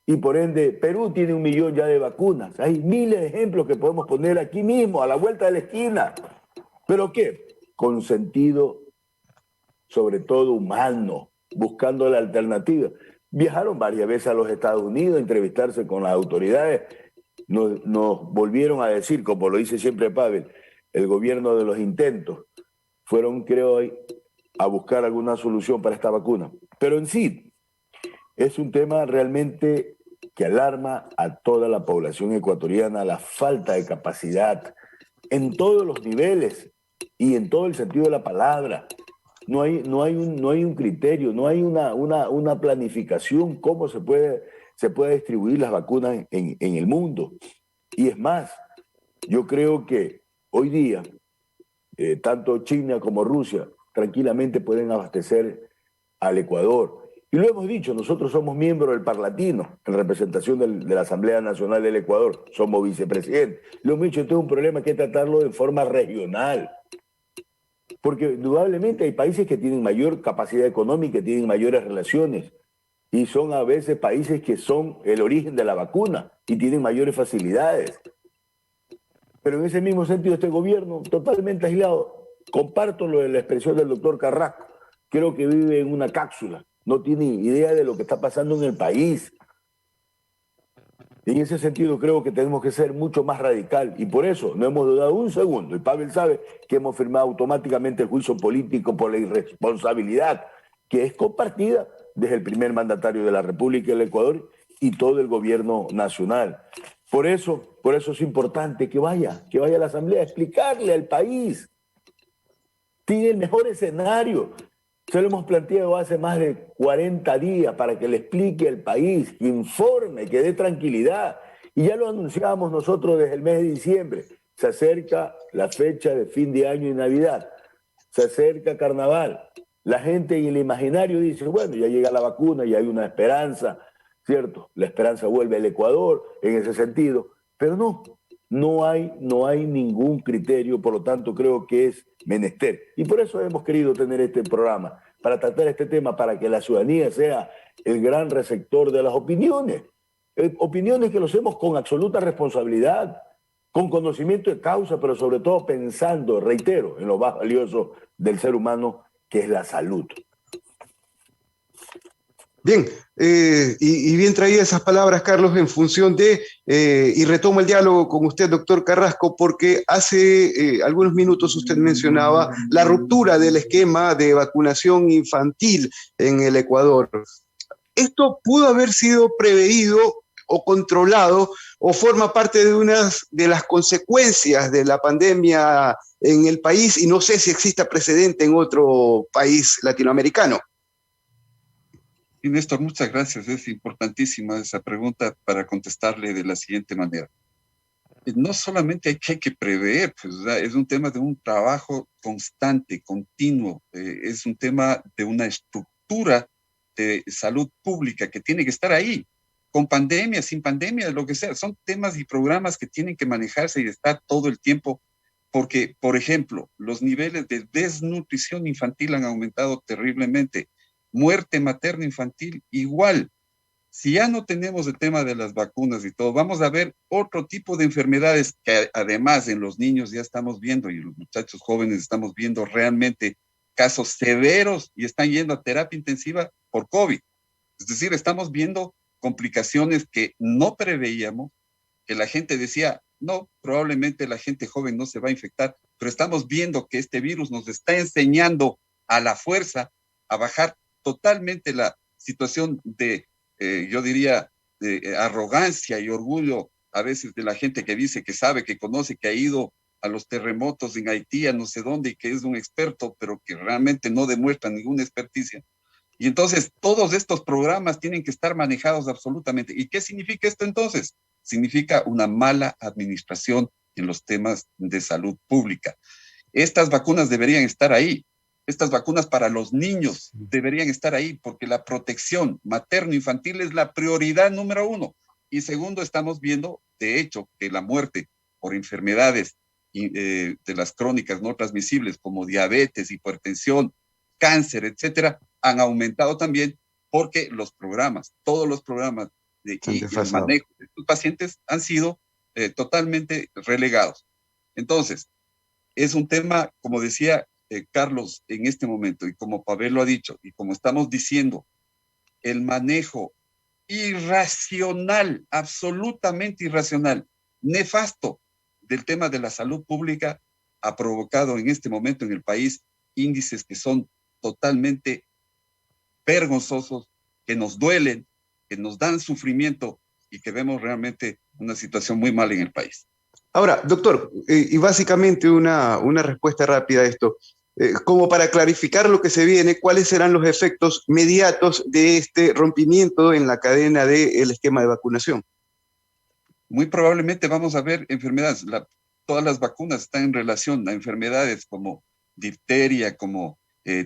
y por ende Perú tiene 1 millón ya de vacunas. Hay miles de ejemplos que podemos poner aquí mismo, a la vuelta de la esquina. ¿Pero qué? Con sentido, sobre todo humano, buscando la alternativa. Viajaron varias veces a los Estados Unidos a entrevistarse con las autoridades. Nos volvieron a decir, como lo dice siempre Pavel, el gobierno de los intentos. Fueron, creo, a buscar alguna solución para esta vacuna. Pero en sí, es un tema realmente que alarma a toda la población ecuatoriana, la falta de capacidad en todos los niveles y en todo el sentido de la palabra. No hay un criterio, no hay una planificación cómo se puede distribuir las vacunas en el mundo. Y es más, yo creo que hoy día, tanto China como Rusia tranquilamente pueden abastecer al Ecuador. Y lo hemos dicho, nosotros somos miembros del Parlatino, en representación de la Asamblea Nacional del Ecuador, somos vicepresidentes. Lo hemos dicho, esto es un problema que hay que tratarlo de forma regional. Porque indudablemente hay países que tienen mayor capacidad económica, tienen mayores relaciones, y son a veces países que son el origen de la vacuna y tienen mayores facilidades. Pero en ese mismo sentido, este gobierno, totalmente aislado, comparto lo de la expresión del doctor Carrasco, creo que vive en una cápsula, no tiene idea de lo que está pasando en el país. En ese sentido creo que tenemos que ser mucho más radical y por eso no hemos dudado un segundo. Y Pavel sabe que hemos firmado automáticamente el juicio político por la irresponsabilidad que es compartida desde el primer mandatario de la República del Ecuador y todo el gobierno nacional. Por eso es importante que vaya a la Asamblea a explicarle al país. Tiene el mejor escenario. Se lo hemos planteado hace más de 40 días para que le explique al país, que informe, que dé tranquilidad. Y ya lo anunciamos nosotros desde el mes de diciembre. Se acerca la fecha de fin de año y Navidad. Se acerca Carnaval. La gente en el imaginario dice, bueno, ya llega la vacuna, ya hay una esperanza, ¿cierto? La esperanza vuelve al Ecuador en ese sentido. Pero no hay ningún criterio, por lo tanto creo que es menester. Y por eso hemos querido tener este programa, para tratar este tema, para que la ciudadanía sea el gran receptor de las opiniones. Opiniones que lo hacemos con absoluta responsabilidad, con conocimiento de causa, pero sobre todo pensando, reitero, en lo más valioso del ser humano, que es la salud. Bien, y bien traídas esas palabras, Carlos, en función de, y retomo el diálogo con usted, doctor Carrasco, porque hace algunos minutos usted mencionaba la ruptura del esquema de vacunación infantil en el Ecuador. ¿Esto pudo haber sido preveído o controlado o forma parte de unas de las consecuencias de la pandemia en el país? Y no sé si exista precedente en otro país latinoamericano. Y Néstor, muchas gracias. Es importantísima esa pregunta para contestarle de la siguiente manera. No solamente hay que prever, pues, es un tema de un trabajo constante, continuo, es un tema de una estructura de salud pública que tiene que estar ahí, con pandemia, sin pandemia, lo que sea. Son temas y programas que tienen que manejarse y estar todo el tiempo, porque, por ejemplo, los niveles de desnutrición infantil han aumentado terriblemente. Muerte materna infantil, igual. Si ya no tenemos el tema de las vacunas y todo, vamos a ver otro tipo de enfermedades que además en los niños ya estamos viendo y en los muchachos jóvenes estamos viendo realmente casos severos y están yendo a terapia intensiva por COVID. Es decir, estamos viendo complicaciones que no preveíamos, que la gente decía, no, probablemente la gente joven no se va a infectar, pero estamos viendo que este virus nos está enseñando a la fuerza a bajar totalmente la situación de, yo diría, arrogancia y orgullo a veces de la gente que dice que sabe, que conoce, que ha ido a los terremotos en Haití, a no sé dónde, y que es un experto, pero que realmente no demuestra ninguna experticia. Y entonces todos estos programas tienen que estar manejados absolutamente. ¿Y qué significa esto entonces? Significa una mala administración en los temas de salud pública. Estas vacunas deberían estar ahí. Estas vacunas para los niños deberían estar ahí porque la protección materno-infantil es la prioridad número 1. Y segundo, estamos viendo, de hecho, que la muerte por enfermedades de las crónicas no transmisibles como diabetes, hipertensión, cáncer, etcétera, han aumentado también porque los programas, todos los programas y el manejo de estos pacientes han sido totalmente relegados. Entonces, es un tema, como decía Carlos en este momento, y como Pavel lo ha dicho, y como estamos diciendo, el manejo irracional, absolutamente irracional, nefasto del tema de la salud pública ha provocado en este momento en el país índices que son totalmente vergonzosos, que nos duelen, que nos dan sufrimiento y que vemos realmente una situación muy mala en el país. Ahora, doctor, y básicamente una respuesta rápida a esto. Como para clarificar lo que se viene, ¿cuáles serán los efectos inmediatos de este rompimiento en la cadena del esquema de vacunación? Muy probablemente vamos a ver enfermedades. Todas las vacunas están en relación a enfermedades como difteria, como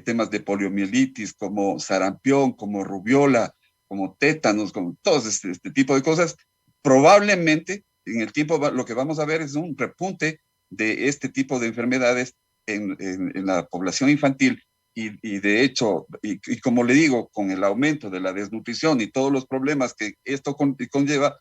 temas de poliomielitis, como sarampión, como rubiola, como tétanos, como todo este tipo de cosas. Probablemente en el tiempo lo que vamos a ver es un repunte de este tipo de enfermedades en la población infantil y de hecho, y como le digo, con el aumento de la desnutrición y todos los problemas que esto conlleva,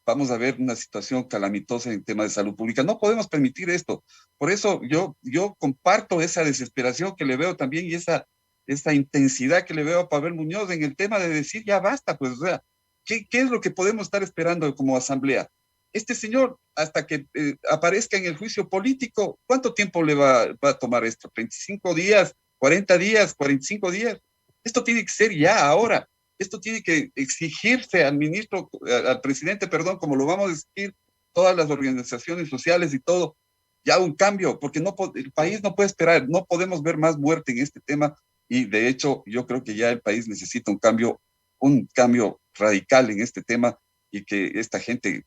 vamos a ver una situación calamitosa en temas de salud pública. No podemos permitir esto. Por eso yo comparto esa desesperación que le veo también y esa intensidad que le veo a Pavel Muñoz en el tema de decir ya basta, pues, o sea, ¿qué es lo que podemos estar esperando como asamblea? Este señor, hasta que aparezca en el juicio político, ¿cuánto tiempo le va a tomar esto? ¿25 días? ¿40 días? ¿45 días? Esto tiene que ser ya, ahora. Esto tiene que exigirse al ministro, al presidente, perdón, como lo vamos a exigir todas las organizaciones sociales y todo, ya un cambio, porque el país no puede esperar, no podemos ver más muerte en este tema y de hecho yo creo que ya el país necesita un cambio radical en este tema y que esta gente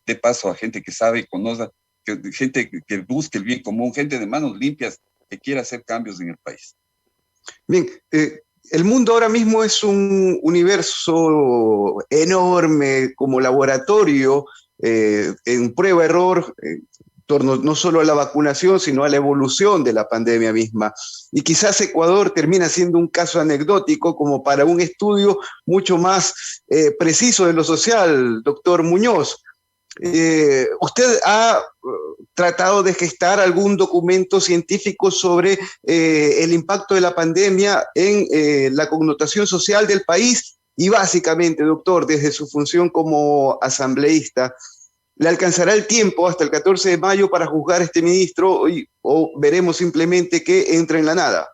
dé paso a gente que sabe y conoce, gente que busque el bien común, gente de manos limpias que quiera hacer cambios en el país. Bien, el mundo ahora mismo es un universo enorme como laboratorio en prueba-error, en torno no solo a la vacunación, sino a la evolución de la pandemia misma. Y quizás Ecuador termina siendo un caso anecdótico como para un estudio mucho más preciso de lo social, doctor Muñoz. ¿Usted ha tratado de gestar algún documento científico sobre el impacto de la pandemia en la connotación social del país? Y básicamente, doctor, desde su función como asambleísta, ¿le alcanzará el tiempo hasta el 14 de mayo para juzgar a este ministro o veremos simplemente que entra en la nada?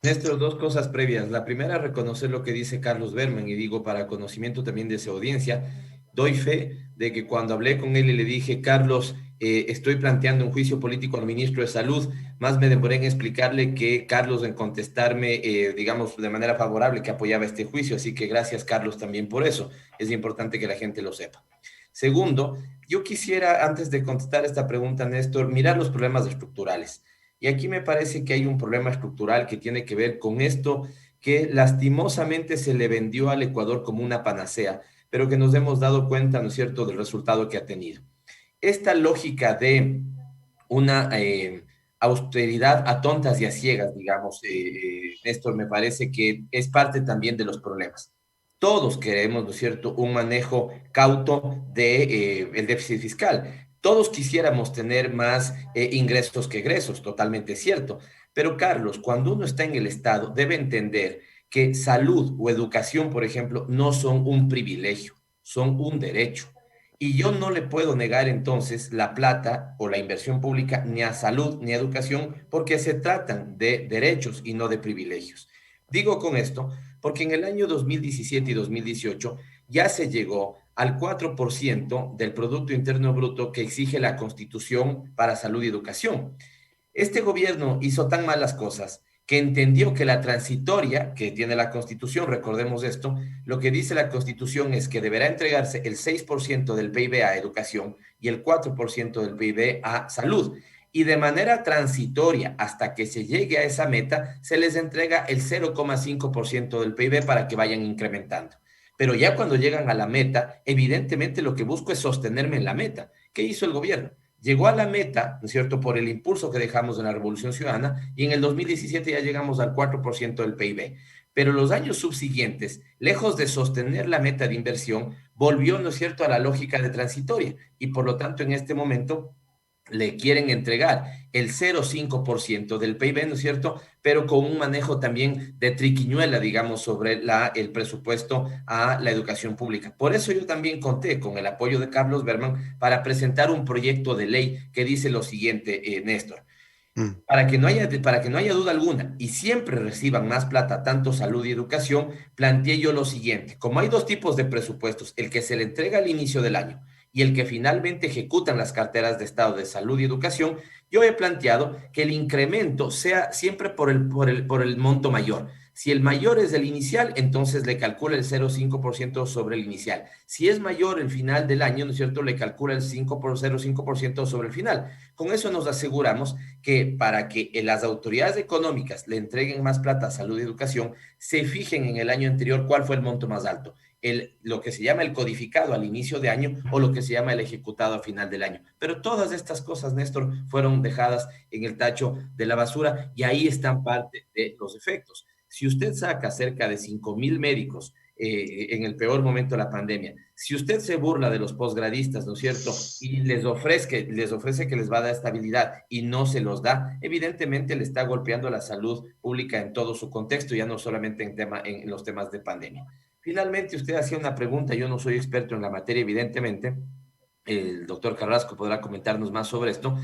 Néstor, dos cosas previas. La primera, reconocer lo que dice Carlos Berman, y digo para conocimiento también de su audiencia, doy fe de que cuando hablé con él y le dije, Carlos, estoy planteando un juicio político al ministro de Salud, más me demoré en explicarle que Carlos en contestarme, digamos, de manera favorable que apoyaba este juicio, así que gracias Carlos también por eso. Es importante que la gente lo sepa. Segundo, yo quisiera, antes de contestar esta pregunta, Néstor, mirar los problemas estructurales. Y aquí me parece que hay un problema estructural que tiene que ver con esto que lastimosamente se le vendió al Ecuador como una panacea, pero que nos hemos dado cuenta, ¿no es cierto?, del resultado que ha tenido. Esta lógica de una austeridad a tontas y a ciegas, digamos, Néstor, me parece que es parte también de los problemas. Todos queremos, ¿no es cierto?, un manejo cauto del déficit fiscal. Todos quisiéramos tener más ingresos que egresos, totalmente cierto. Pero, Carlos, cuando uno está en el Estado, debe entender que salud o educación, por ejemplo, no son un privilegio, son un derecho. Y yo no le puedo negar entonces la plata o la inversión pública ni a salud ni a educación porque se tratan de derechos y no de privilegios. Digo con esto porque en el año 2017 y 2018 ya se llegó al 4% del Producto Interno Bruto que exige la Constitución para salud y educación. Este gobierno hizo tan malas cosas que entendió que la transitoria que tiene la Constitución, recordemos esto, lo que dice la Constitución es que deberá entregarse el 6% del PIB a educación y el 4% del PIB a salud. Y de manera transitoria, hasta que se llegue a esa meta, se les entrega el 0,5% del PIB para que vayan incrementando. Pero ya cuando llegan a la meta, evidentemente lo que busco es sostenerme en la meta. ¿Qué hizo el gobierno? Llegó a la meta, ¿no es cierto?, por el impulso que dejamos en la Revolución Ciudadana, y en el 2017 ya llegamos al 4% del PIB. Pero los años subsiguientes, lejos de sostener la meta de inversión, volvió, ¿no es cierto?, a la lógica de transitoria, y por lo tanto en este momento le quieren entregar el 0,5% del PIB, ¿no es cierto?, pero con un manejo también de triquiñuela, digamos, sobre el presupuesto a la educación pública. Por eso yo también conté con el apoyo de Carlos Berman para presentar un proyecto de ley que dice lo siguiente, Néstor. Para que no haya duda alguna y siempre reciban más plata, tanto salud y educación, planteé yo lo siguiente. Como hay dos tipos de presupuestos, el que se le entrega al inicio del año y el que finalmente ejecutan las carteras de Estado de Salud y Educación, yo he planteado que el incremento sea siempre por el monto mayor. Si el mayor es el inicial, entonces le calcula el 0,5% sobre el inicial. Si es mayor el final del año, ¿no es cierto?, le calcula el 0,5% sobre el final. Con eso nos aseguramos que para que las autoridades económicas le entreguen más plata a salud y educación, se fijen en el año anterior cuál fue el monto más alto. Lo que se llama el codificado al inicio de año o lo que se llama el ejecutado a final del año. Pero todas estas cosas, Néstor, fueron dejadas en el tacho de la basura y ahí están parte de los efectos. Si usted saca cerca de 5,000 médicos en el peor momento de la pandemia, si usted se burla de los posgradistas, ¿no es cierto?, y les ofrece que les va a dar estabilidad y no se los da, evidentemente le está golpeando a la salud pública en todo su contexto, ya no solamente en los temas de pandemia. Finalmente, usted hacía una pregunta, yo no soy experto en la materia, evidentemente, el doctor Carrasco podrá comentarnos más sobre esto,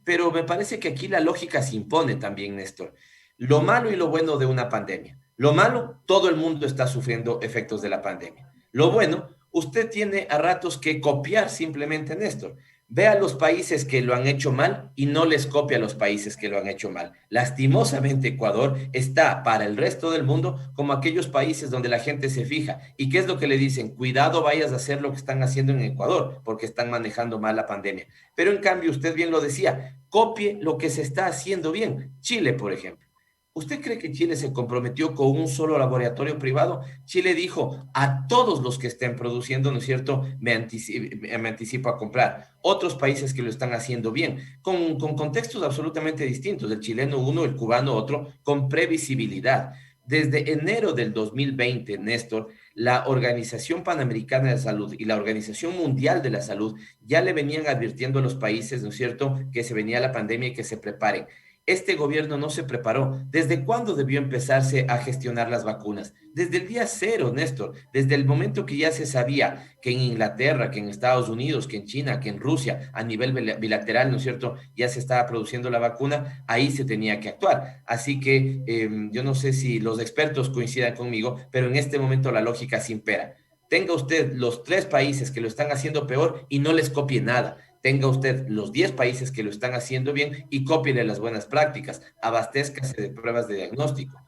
pero me parece que aquí la lógica se impone también, Néstor. Lo malo y lo bueno de una pandemia. Lo malo, todo el mundo está sufriendo efectos de la pandemia. Lo bueno, usted tiene a ratos que copiar simplemente, Néstor. Ve a los países que lo han hecho mal y no les copia a los países que lo han hecho mal. Lastimosamente, Ecuador está para el resto del mundo como aquellos países donde la gente se fija. ¿Y qué es lo que le dicen? Cuidado, vayas a hacer lo que están haciendo en Ecuador, porque están manejando mal la pandemia. Pero en cambio, usted bien lo decía, copie lo que se está haciendo bien. Chile, por ejemplo. ¿Usted cree que Chile se comprometió con un solo laboratorio privado? Chile dijo a todos los que estén produciendo, ¿no es cierto?, me anticipo a comprar. Otros países que lo están haciendo bien, con contextos absolutamente distintos, el chileno uno, el cubano otro, con previsibilidad. Desde enero del 2020, Néstor, la Organización Panamericana de Salud y la Organización Mundial de la Salud ya le venían advirtiendo a los países, ¿no es cierto?, que se venía la pandemia y que se preparen. Este gobierno no se preparó. ¿Desde cuándo debió empezarse a gestionar las vacunas? Desde el día cero, Néstor. Desde el momento que ya se sabía que en Inglaterra, que en Estados Unidos, que en China, que en Rusia, a nivel bilateral, ¿no es cierto?, ya se estaba produciendo la vacuna, ahí se tenía que actuar. Así que yo no sé si los expertos coincidan conmigo, pero en este momento la lógica se impera. Tenga usted los 3 países que lo están haciendo peor y no les copie nada. Tenga usted los 10 países que lo están haciendo bien y cópiele las buenas prácticas, abastézcase de pruebas de diagnóstico,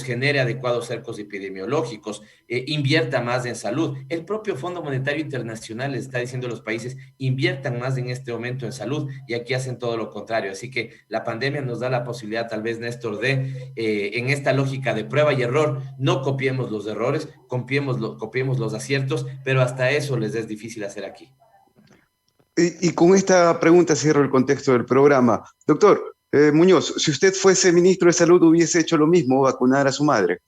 genere adecuados cercos epidemiológicos, invierta más en salud. El propio Fondo Monetario Internacional les está diciendo a los países, inviertan más en este momento en salud, y aquí hacen todo lo contrario. Así que la pandemia nos da la posibilidad, tal vez, Néstor, de, en esta lógica de prueba y error, no copiemos los errores, copiemos los aciertos, pero hasta eso les es difícil hacer aquí. Y con esta pregunta cierro el contexto del programa. Doctor Muñoz, si usted fuese ministro de Salud, ¿hubiese hecho lo mismo, vacunar a su madre?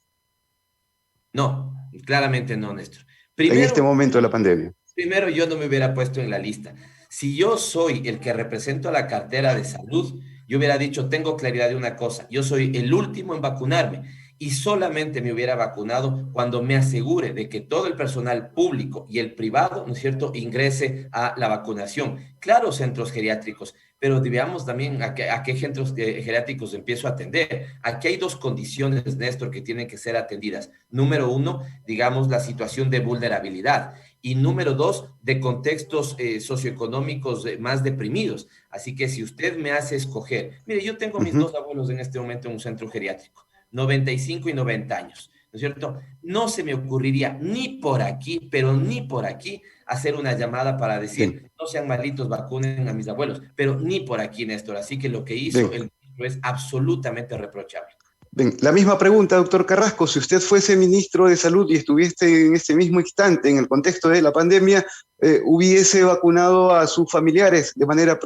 No, claramente no, Néstor. En este momento de la pandemia. Primero, yo no me hubiera puesto en la lista. Si yo soy el que represento la cartera de salud, yo hubiera dicho, tengo claridad de una cosa, yo soy el último en vacunarme. Y solamente me hubiera vacunado cuando me asegure de que todo el personal público y el privado, ¿no es cierto?, ingrese a la vacunación. Claro, centros geriátricos, pero veamos también a qué centros geriátricos empiezo a atender. Aquí hay dos condiciones, Néstor, que tienen que ser atendidas. Número uno, digamos, la situación de vulnerabilidad. Y número dos, de contextos socioeconómicos más deprimidos. Así que si usted me hace escoger, mire, yo tengo mis dos abuelos en este momento en un centro geriátrico, 95 y 90 años, ¿no es cierto? No se me ocurriría ni por aquí, pero ni por aquí, hacer una llamada para decir, no sean malitos, vacunen a mis abuelos, pero ni por aquí, Néstor. Así que lo que hizo el ministro es absolutamente reprochable. Bien, la misma pregunta, doctor Carrasco. Si usted fuese ministro de Salud y estuviese en este mismo instante, en el contexto de la pandemia, ¿hubiese vacunado a sus familiares de manera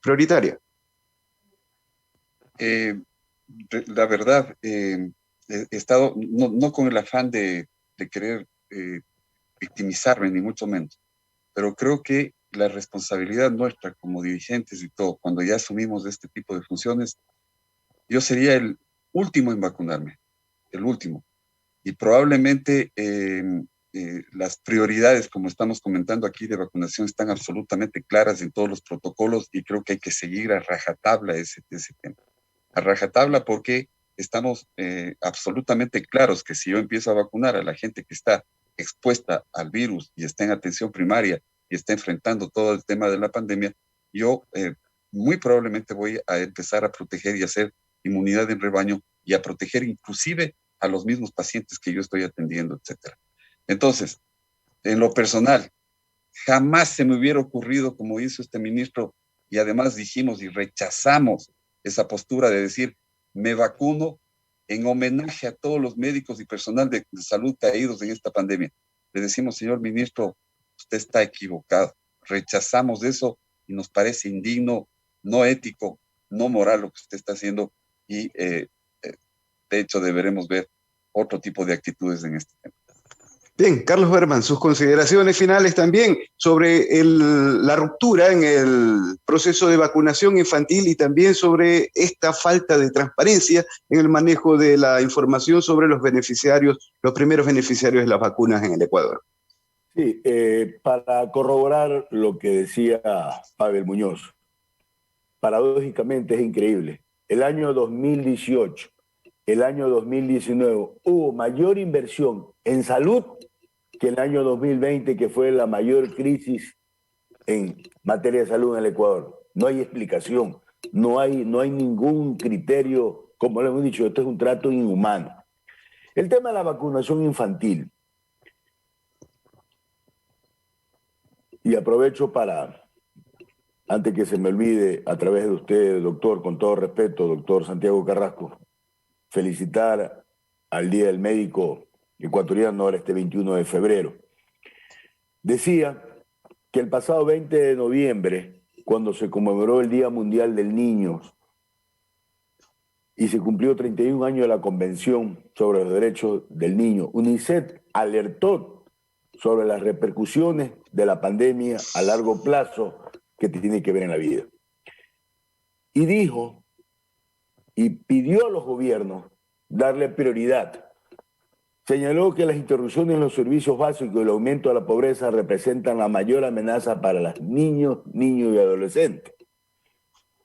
prioritaria? La verdad, he estado no con el afán de querer victimizarme, ni mucho menos, pero creo que la responsabilidad nuestra como dirigentes y todo, cuando ya asumimos este tipo de funciones, yo sería el último en vacunarme, el último. Y probablemente las prioridades, como estamos comentando aquí, de vacunación están absolutamente claras en todos los protocolos y creo que hay que seguir a rajatabla ese tema. A rajatabla porque estamos absolutamente claros que si yo empiezo a vacunar a la gente que está expuesta al virus y está en atención primaria y está enfrentando todo el tema de la pandemia, yo muy probablemente voy a empezar a proteger y hacer inmunidad en rebaño y a proteger inclusive a los mismos pacientes que yo estoy atendiendo, etcétera. Entonces, en lo personal, jamás se me hubiera ocurrido, como hizo este ministro, y además dijimos y rechazamos esa postura de decir, me vacuno en homenaje a todos los médicos y personal de salud caídos en esta pandemia. Le decimos, señor ministro, usted está equivocado. Rechazamos eso y nos parece indigno, no ético, no moral lo que usted está haciendo y de hecho deberemos ver otro tipo de actitudes en este tema. Bien, Carlos Berman, sus consideraciones finales también sobre la ruptura en el proceso de vacunación infantil y también sobre esta falta de transparencia en el manejo de la información sobre los beneficiarios, los primeros beneficiarios de las vacunas en el Ecuador. Sí, para corroborar lo que decía Pavel Muñoz, paradójicamente es increíble. El año 2018, el año 2019 hubo mayor inversión en salud que el año 2020, que fue la mayor crisis en materia de salud en el Ecuador. No hay explicación, no hay ningún criterio, como le hemos dicho, esto es un trato inhumano. El tema de la vacunación infantil, y aprovecho para, antes que se me olvide, a través de usted, doctor, con todo respeto, doctor Santiago Carrasco, felicitar al Día del Médico Ecuatoriano, ahora este 21 de febrero. Decía que el pasado 20 de noviembre, cuando se conmemoró el Día Mundial del Niño y se cumplió 31 años de la Convención sobre los Derechos del Niño, UNICEF alertó sobre las repercusiones de la pandemia a largo plazo que tiene que ver en la vida. Y dijo y pidió a los gobiernos darle prioridad. Señaló que las interrupciones en los servicios básicos y el aumento de la pobreza representan la mayor amenaza para los niños y adolescentes.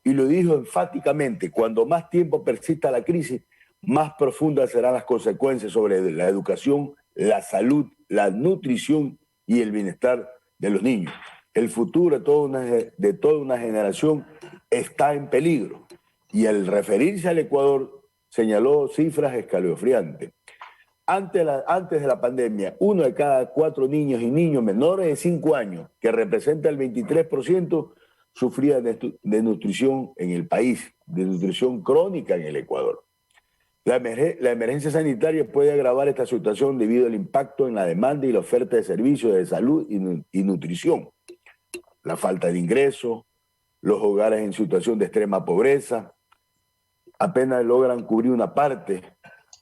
Y lo dijo enfáticamente, cuando más tiempo persista la crisis, más profundas serán las consecuencias sobre la educación, la salud, la nutrición y el bienestar de los niños. El futuro de toda una generación está en peligro. Y al referirse al Ecuador, señaló cifras escalofriantes. Antes de la pandemia, 1 de cada 4 niños y niños menores de 5 años, que representa el 23%, sufría de nutrición en el país, de nutrición crónica en el Ecuador. La emergencia sanitaria puede agravar esta situación debido al impacto en la demanda y la oferta de servicios de salud y nutrición. La falta de ingresos, los hogares en situación de extrema pobreza, apenas logran cubrir una parte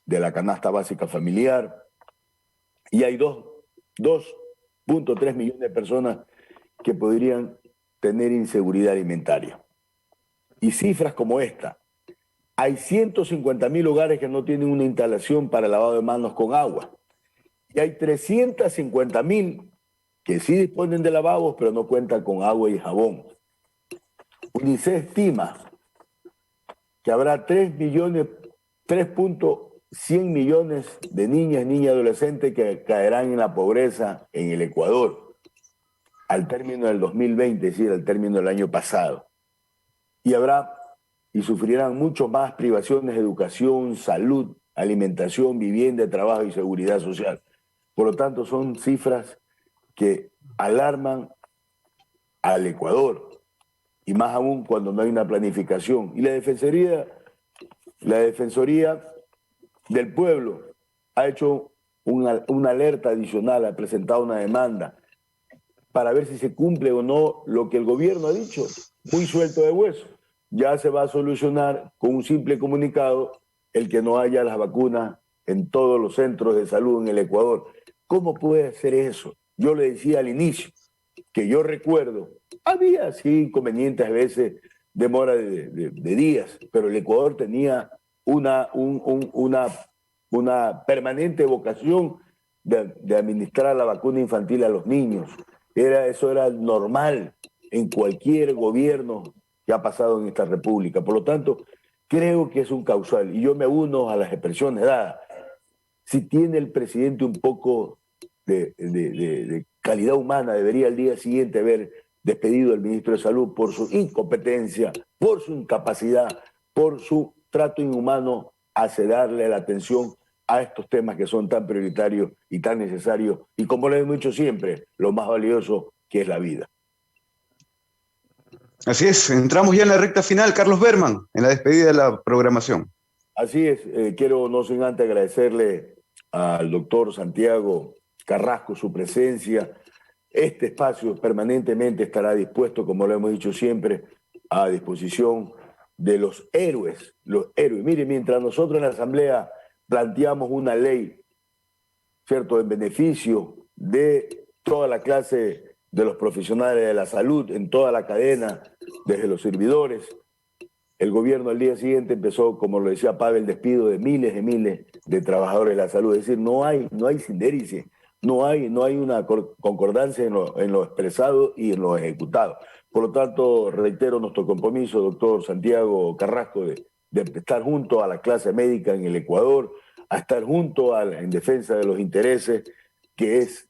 de la canasta básica familiar, y hay 2.3 millones de personas que podrían tener inseguridad alimentaria. Y cifras como esta: hay 150.000 hogares que no tienen una instalación para el lavado de manos con agua, y hay 350.000 que sí disponen de lavabos, pero no cuentan con agua y jabón. UNICEF estima que habrá 3.100 millones de niñas, niñas y adolescentes que caerán en la pobreza en el Ecuador al término del 2020, es decir, al término del año pasado. Y sufrirán mucho más privaciones de educación, salud, alimentación, vivienda, trabajo y seguridad social. Por lo tanto, son cifras que alarman al Ecuador, y más aún cuando no hay una planificación. Y la Defensoría del Pueblo ha hecho una alerta adicional, ha presentado una demanda para ver si se cumple o no lo que el gobierno ha dicho, muy suelto de hueso. Ya se va a solucionar con un simple comunicado el que no haya las vacunas en todos los centros de salud en el Ecuador. ¿Cómo puede ser eso? Yo le decía al inicio que yo recuerdo, había sí inconvenientes a veces, demora de días, pero el Ecuador tenía una permanente vocación de administrar la vacuna infantil a los niños. Eso era normal en cualquier gobierno que ha pasado en esta república. Por lo tanto, creo que es un causal, y yo me uno a las expresiones dadas. Si tiene el presidente un poco de calidad humana, debería al día siguiente haber despedido al ministro de Salud por su incompetencia, por su incapacidad, por su trato inhumano hacia darle la atención a estos temas que son tan prioritarios y tan necesarios, y como le hemos dicho siempre, lo más valioso que es la vida. Así es, entramos ya en la recta final, Carlos Berman, en la despedida de la programación. Así es, quiero no sin antes agradecerle al doctor Santiago Carrasco su presencia. Este espacio permanentemente estará dispuesto, como lo hemos dicho siempre, a disposición de los héroes. Los héroes. Mire, mientras nosotros en la Asamblea planteamos una ley, ¿cierto?, en beneficio de toda la clase de los profesionales de la salud, en toda la cadena, desde los servidores, el gobierno al día siguiente empezó, como lo decía Pavel, el despido de miles de trabajadores de la salud. Es decir, no hay sindérice. No hay una concordancia en lo expresado y en lo ejecutado. Por lo tanto, reitero nuestro compromiso, doctor Santiago Carrasco, de estar junto a la clase médica en el Ecuador, a estar junto en defensa de los intereses, que es,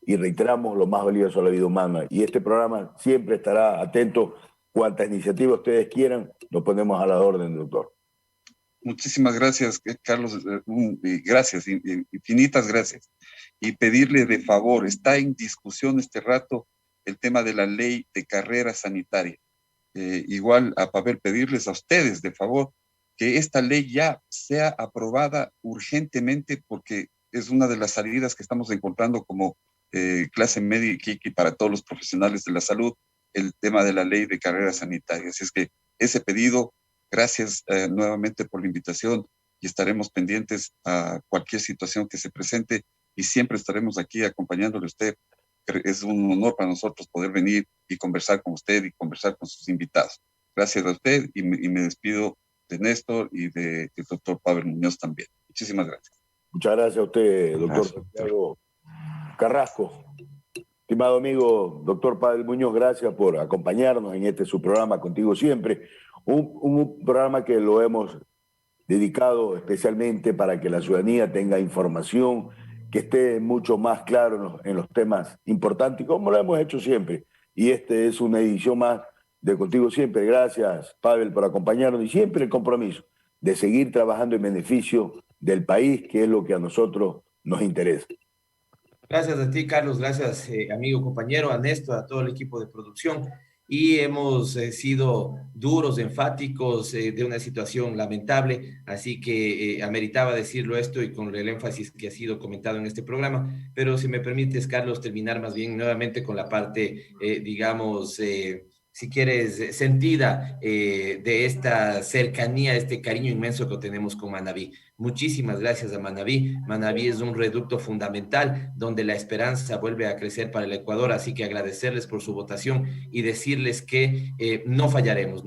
y reiteramos, lo más valioso de la vida humana. Y este programa siempre estará atento. Cuantas iniciativas ustedes quieran, nos ponemos a la orden, doctor. Muchísimas gracias, Carlos. Gracias, infinitas gracias. Y pedirle de favor, está en discusión este rato el tema de la ley de carrera sanitaria. Igual a Pavel, pedirles a ustedes de favor que esta ley ya sea aprobada urgentemente, porque es una de las salidas que estamos encontrando como clase médica y para todos los profesionales de la salud, el tema de la ley de carrera sanitaria. Así es que ese pedido, gracias nuevamente por la invitación, y estaremos pendientes a cualquier situación que se presente y siempre estaremos aquí acompañándole a usted. Es un honor para nosotros poder venir y conversar con usted y conversar con sus invitados. Gracias a usted y me despido de Néstor y del doctor Pavel Muñoz también. Muchísimas gracias. Muchas gracias a usted, doctor Santiago Carrasco. Estimado amigo, doctor Pavel Muñoz, gracias por acompañarnos en su programa Contigo Siempre. Un programa que lo hemos dedicado especialmente para que la ciudadanía tenga información, que esté mucho más claro en los temas importantes, como lo hemos hecho siempre. Y este es una edición más de Contigo Siempre. Gracias, Pavel, por acompañarnos, y siempre el compromiso de seguir trabajando en beneficio del país, que es lo que a nosotros nos interesa. Gracias a ti, Carlos. Gracias, amigo, compañero, a Néstor, a todo el equipo de producción. Y hemos sido duros, enfáticos de una situación lamentable, así que ameritaba decirlo esto y con el énfasis que ha sido comentado en este programa. Pero si me permites, Carlos, terminar más bien nuevamente con la parte, digamos, si quieres, sentida de esta cercanía, este cariño inmenso que tenemos con Manabí. Muchísimas gracias a Manabí. Manabí es un reducto fundamental donde la esperanza vuelve a crecer para el Ecuador, así que agradecerles por su votación y decirles que no fallaremos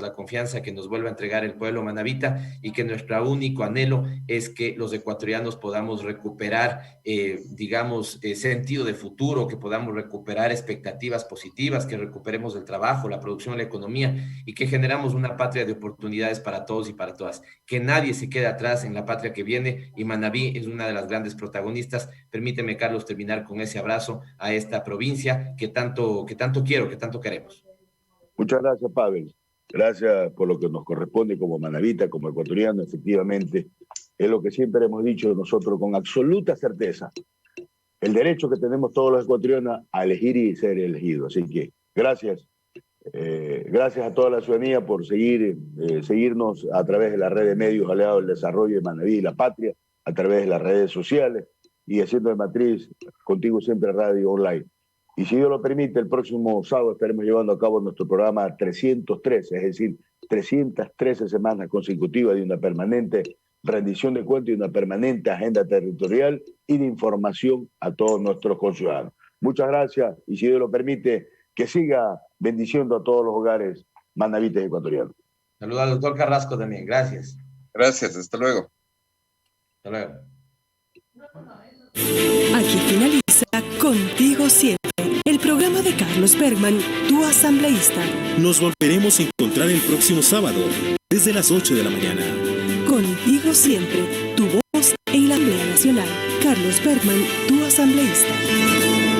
la confianza que nos vuelve a entregar el pueblo manabita y que nuestro único anhelo es que los ecuatorianos podamos recuperar, digamos, sentido de futuro, que podamos recuperar expectativas positivas, que recuperemos el trabajo trabajo, la producción, la economía, y que generamos una patria de oportunidades para todos y para todas. Que nadie se quede atrás en la patria que viene, y Manabí es una de las grandes protagonistas. Permíteme, Carlos, terminar con ese abrazo a esta provincia que tanto quiero, que tanto queremos. Muchas gracias, Pavel. Gracias por lo que nos corresponde como manabita, como ecuatoriano. Efectivamente, es lo que siempre hemos dicho nosotros con absoluta certeza. El derecho que tenemos todos los ecuatorianos a elegir y ser elegidos. Así que gracias. Gracias a toda la ciudadanía por seguirnos a través de la red de medios aliados del desarrollo de Manabí y la patria, a través de las redes sociales y haciendo de matriz Contigo Siempre Radio Online. Y si Dios lo permite, el próximo sábado estaremos llevando a cabo nuestro programa 313, es decir, 313 semanas consecutivas de una permanente rendición de cuentas y una permanente agenda territorial y de información a todos nuestros conciudadanos. Muchas gracias y si Dios lo permite, que siga bendiciendo a todos los hogares manavites ecuatorianos. Saludos al doctor Carrasco también, gracias. Gracias, hasta luego. Hasta luego. Aquí finaliza Contigo Siempre, el programa de Carlos Bergman, tu asambleísta. Nos volveremos a encontrar el próximo sábado, desde las 8 de la mañana. Contigo Siempre, tu voz en la Asamblea Nacional. Carlos Bergman, tu asambleísta.